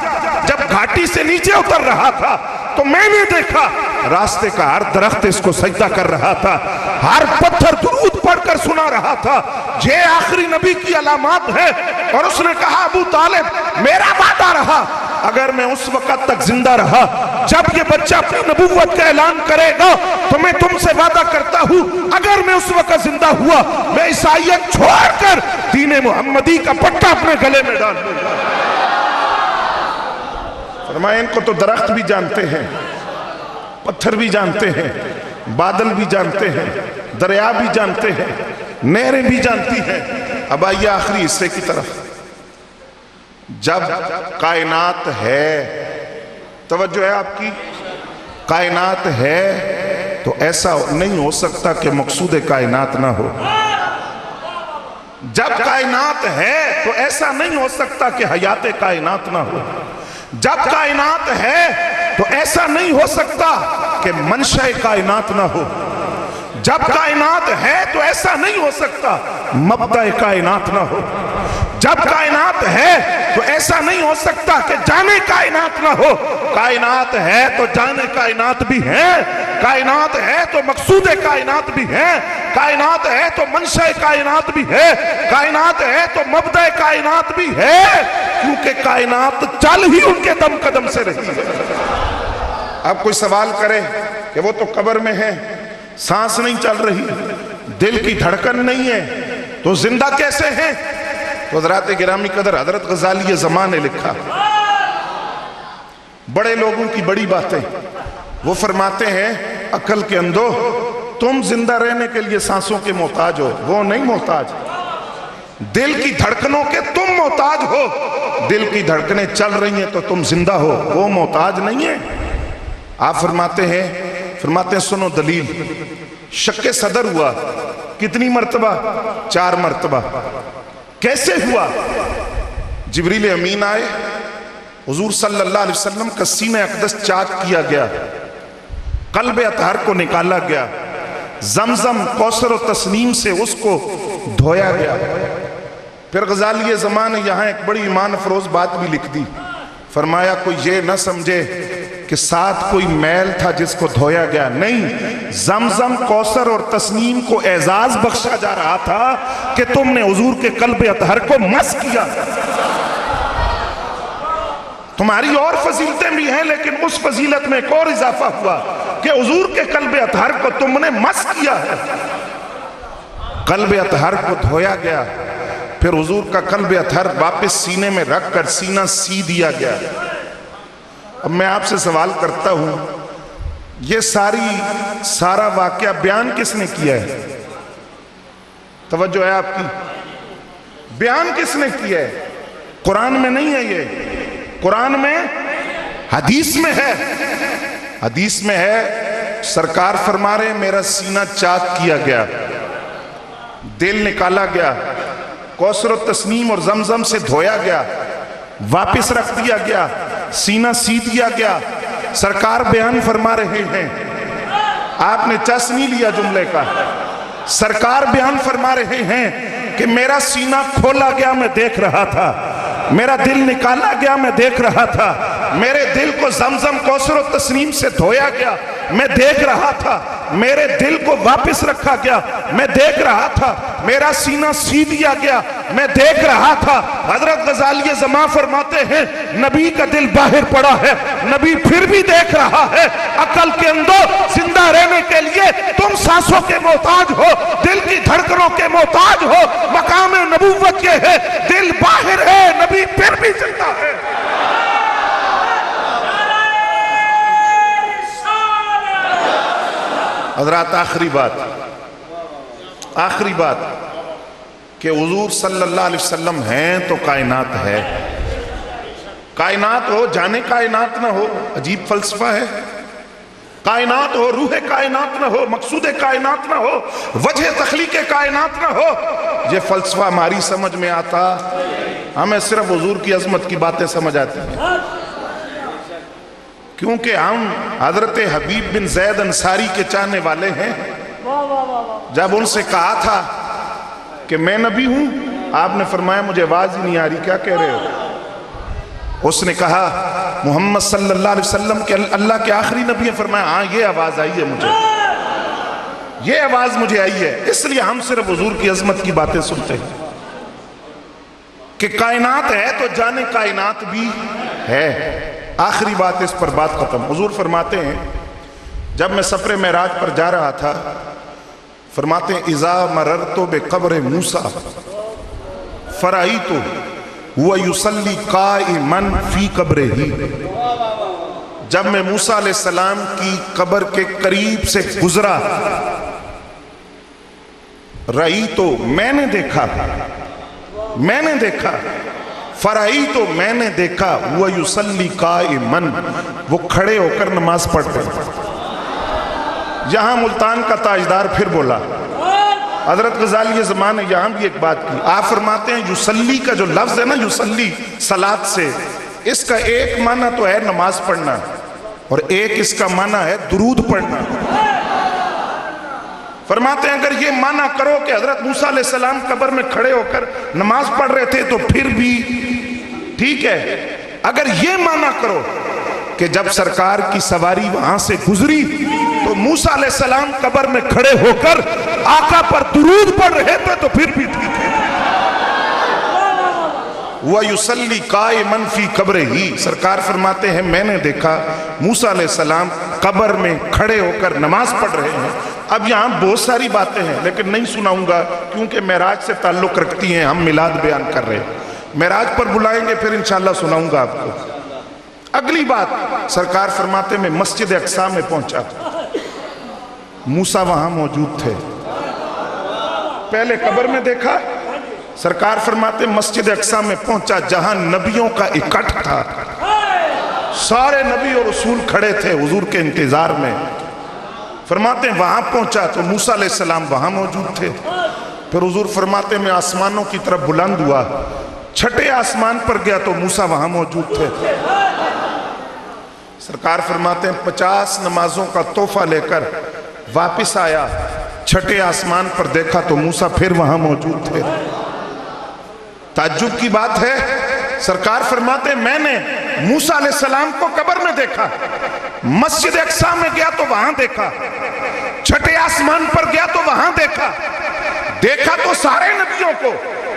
جب گھاٹی سے نیچے اتر رہا تھا تو میں نے دیکھا راستے کا ہر درخت اس کو سجدہ کر رہا تھا، ہر پتھر درود پڑھ کر سنا رہا تھا، یہ آخری نبی کی علامات ہے۔ اور اس نے کہا ابو طالب میرا وعدہ رہا اگر میں اس وقت تک زندہ رہا جب یہ بچہ اپنی نبوت کا اعلان کرے گا تو میں تم سے وعدہ کرتا ہوں اگر میں اس وقت زندہ ہوا میں عیسائیت چھوڑ کر دین محمدی کا پٹا اپنے گلے میں ڈال دوں گا۔ فرمایا ان کو تو درخت بھی جانتے ہیں، پتھر بھی جانتے ہیں، بادل بھی جانتے ہیں، دریا بھی جانتے ہیں، نہریں بھی جانتی ہیں۔ اب آئیے آخری حصے کی طرف۔ جب کائنات ہے، توجہ ہے آپ کی، کائنات ہے تو ایسا نہیں ہو سکتا کہ مقصود کائنات نہ ہو. جب کائنات ہے تو ایسا نہیں ہو سکتا کہ حیات کائنات نہ ہو. جب کائنات ہے تو ایسا نہیں ہو سکتا کہ منشأ کائنات نہ ہو. جب کائنات ہے تو ایسا نہیں ہو سکتا مبدأ کائنات نہ ہو. جب کائنات ہے تو ایسا نہیں ہو سکتا کہ جانے کائنات نہ ہو. کائنات ہے تو جانے کائنات بھی ہے, کائنات ہے تو مقصود کائنات بھی ہے, کائنات ہے تو منشأ کائنات بھی ہے, کائنات ہے تو مبدأ کائنات بھی ہے, کیونکہ کائنات چل ہی ان کے دم قدم سے رہی ہے. اب کوئی سوال کرے کہ وہ تو قبر میں ہے, سانس نہیں چل رہی, دل کی دھڑکن نہیں ہے, تو زندہ کیسے ہیں؟ تو حضرات گرامی قدر حضرت غزالی زمان نے لکھا, بڑے لوگوں کی بڑی باتیں. وہ فرماتے ہیں عقل کے اندھو, تم زندہ رہنے کے لیے سانسوں کے محتاج ہو, وہ نہیں محتاج. دل کی دھڑکنوں کے تم محتاج ہو, دل کی دھڑکنیں چل رہی ہیں تو تم زندہ ہو, وہ محتاج نہیں ہے. آپ فرماتے ہیں سنو دلیل. شک صدر ہوا کتنی مرتبہ؟ 4 مرتبہ. کیسے ہوا؟ جبریل امین آئے, حضور صلی اللہ علیہ وسلم کا سینہ اقدس چاک کیا گیا, قلب اطہر کو نکالا گیا, زمزم کوثر و تسنیم سے اس کو دھویا گیا. پھر غزالی زمان نے یہاں ایک بڑی ایمان افروز بات بھی لکھ دی. فرمایا کوئی یہ نہ سمجھے کہ ساتھ کوئی میل تھا جس کو دھویا گیا, نہیں, زمزم کوثر اور تسنیم کو اعزاز بخشا جا رہا تھا کہ تم نے حضور کے قلب اطہر کو مس کیا. تمہاری اور فضیلتیں بھی ہیں, لیکن اس فضیلت میں ایک اور اضافہ ہوا کہ حضور کے قلب اطہر کو تم نے مس کیا ہے. قلب اطہر کو دھویا گیا, پھر حضور کا قلب اطہر واپس سینے میں رکھ کر سینہ سی دیا گیا. اب میں آپ سے سوال کرتا ہوں, یہ سارا واقعہ بیان کس نے کیا ہے؟ توجہ ہے آپ کی, بیان کس نے کیا ہے؟ قرآن میں نہیں ہے, یہ قرآن میں, حدیث میں ہے. حدیث میں ہے, سرکار فرما رہے میرا سینہ چاک کیا گیا, دل نکالا گیا, کوثر و تسنیم اور زمزم سے دھویا گیا, واپس رکھ دیا گیا, سینہ سی دیا گیا. سرکار بیان فرما رہے ہیں, آپ نے چس نہیں لیا جملے کا. سرکار بیان فرما رہے ہیں کہ میرا سینہ کھولا گیا, میں دیکھ رہا تھا, میرا دل نکالا گیا, میں دیکھ رہا تھا, میرے دل کو زمزم کوثر و تسنیم سے دھویا گیا, میں دیکھ رہا تھا, میرے دل کو واپس رکھا گیا, میں دیکھ رہا تھا, میرا سینہ سی دیا گیا, میں دیکھ رہا تھا. حضرت غزالی زمان فرماتے ہیں نبی کا دل باہر پڑا ہے, نبی پھر بھی دیکھ رہا ہے. عقل کے اندر زندہ رہنے کے لیے تم سانسوں کے محتاج ہو, دل کی دھڑکنوں کے محتاج ہو. مقام نبوت یہ ہے, دل باہر ہے, نبی پھر بھی زندہ ہے. حضرات آخری بات کہ حضور صلی اللہ علیہ وسلم ہیں تو کائنات ہے. کائنات ہو جانے کائنات نہ ہو, عجیب فلسفہ ہے. کائنات ہو روح کائنات نہ ہو, مقصود کائنات نہ ہو, وجہ تخلیق کائنات نہ ہو. یہ فلسفہ ہماری سمجھ میں آتا, ہمیں صرف حضور کی عظمت کی باتیں سمجھ آتی ہیں, کیونکہ ہم حضرت حبیب بن زید انصاری کے چاہنے والے ہیں. جب ان سے کہا تھا کہ میں نبی ہوں, آپ نے فرمایا مجھے آواز ہی نہیں آ رہی, کیا کہہ رہے ہو؟ اس نے کہا محمد صلی اللہ علیہ وسلم کے اللہ کے آخری نبی ہیں. فرمایا ہاں یہ آواز آئی ہے مجھے, یہ آواز مجھے آئی ہے. اس لیے ہم صرف حضور کی عظمت کی باتیں سنتے ہیں کہ کائنات ہے تو جانے کائنات بھی ہے. آخری بات, اس پر بات ختم. حضور فرماتے ہیں جب میں سفر معراج پر جا رہا تھا, فرماتے ہیں اذا مررت بقبر موسیٰ فرأیت هو یصلی قائما فی قبرہ. جب میں موسیٰ علیہ السلام کی قبر کے قریب سے گزرا, رأیت میں نے دیکھا, فرأیت میں نے دیکھا, وہ یصلی قائما وہ کھڑے ہو کر نماز پڑھ رہے. یہاں ملتان کا تاجدار پھر بولا. حضرت غزالی زمان نے یہاں بھی ایک بات کی. آپ فرماتے ہیں یصلی کا جو لفظ ہے نا، یصلی صلاۃ سے، اس کا ایک معنی تو ہے نماز پڑھنا اور ایک اس کا معنی ہے درود پڑھنا. فرماتے ہیں اگر یہ معنی کرو کہ حضرت موسیٰ علیہ السلام قبر میں کھڑے ہو کر نماز پڑھ رہے تھے تو پھر بھی ٹھیک ہے. اگر یہ معنی کرو کہ جب سرکار کی سواری وہاں سے گزری تو موسیٰ علیہ السلام قبر میں کھڑے ہو کر آقا پر درود پڑھ رہے تھے تو پھر بھی ٹھیک ہے. وَيُصَلِّ قَائِمًا فِي قَبْرِهِ، سرکار فرماتے ہیں میں نے دیکھا موسیٰ علیہ السلام قبر میں کھڑے ہو کر نماز پڑھ رہے ہیں. اب یہاں بہت ساری باتیں ہیں لیکن نہیں سناؤں گا کیونکہ معراج سے تعلق رکھتی ہیں. ہم میلاد بیان کر رہے ہیں، معراج پر بلائیں گے پھر انشاءاللہ سناؤں گا آپ کو. اگلی بات، سرکار فرماتے میں مسجد اقصی میں پہنچا، موسیٰ وہاں موجود تھے. پہلے قبر میں دیکھا، سرکار فرماتے مسجد اقصی میں پہنچا جہاں نبیوں کا اکٹھ تھا. سارے نبی اور رسول کھڑے تھے حضور کے انتظار میں. فرماتے ہیں وہاں پہنچا تو موسیٰ علیہ السلام وہاں موجود تھے. پھر حضور فرماتے میں آسمانوں کی طرف بلند ہوا، چھٹے آسمان پر گیا تو موسیٰ وہاں موجود تھے. سرکار فرماتے ہیں 50 نمازوں کا تحفہ لے کر واپس آیا، چھٹے آسمان پر دیکھا تو موسیٰ پھر وہاں موجود تھے. تعجب کی بات ہے، سرکار فرماتے ہیں میں نے موسیٰ علیہ السلام کو قبر میں دیکھا، مسجد اقصی میں گیا تو وہاں دیکھا، چھٹے آسمان پر گیا تو وہاں دیکھا. دیکھا تو سارے نبیوں کو،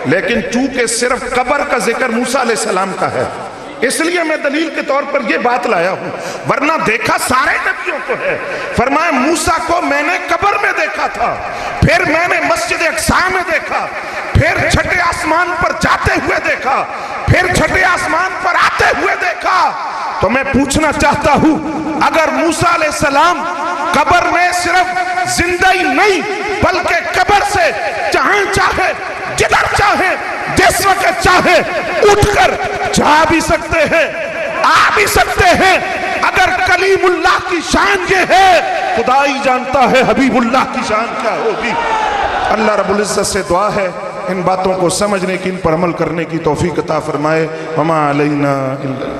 لیکن چونکہ صرف قبر کا ذکر موسیٰ علیہ السلام کا ہے اس لیے میں دلیل کے طور پر یہ بات لایا ہوں، ورنہ دیکھا سارے نبیوں کو ہے. فرمایا موسیٰ کو میں نے قبر میں دیکھا تھا، پھر میں نے مسجد اقصی میں دیکھا، پھر چھٹے آسمان پر جاتے ہوئے دیکھا، پھر چھٹے آسمان پر آتے ہوئے دیکھا. تو میں پوچھنا چاہتا ہوں اگر موسیٰ علیہ السلام قبر میں صرف زندہ ہی نہیں بلکہ قبر سے جہاں چاہے جدھر چاہے جس وقت چاہے اٹھ کر جا بھی سکتے ہیں، آ بھی سکتے ہیں، اگر کلیم اللہ کی شان یہ ہے خدا ہی جانتا ہے حبیب اللہ کی شان کیا ہوگی. اللہ رب العزت سے دعا ہے ان باتوں کو سمجھنے کی، ان پر عمل کرنے کی توفیق عطا فرمائے. وما علینا الا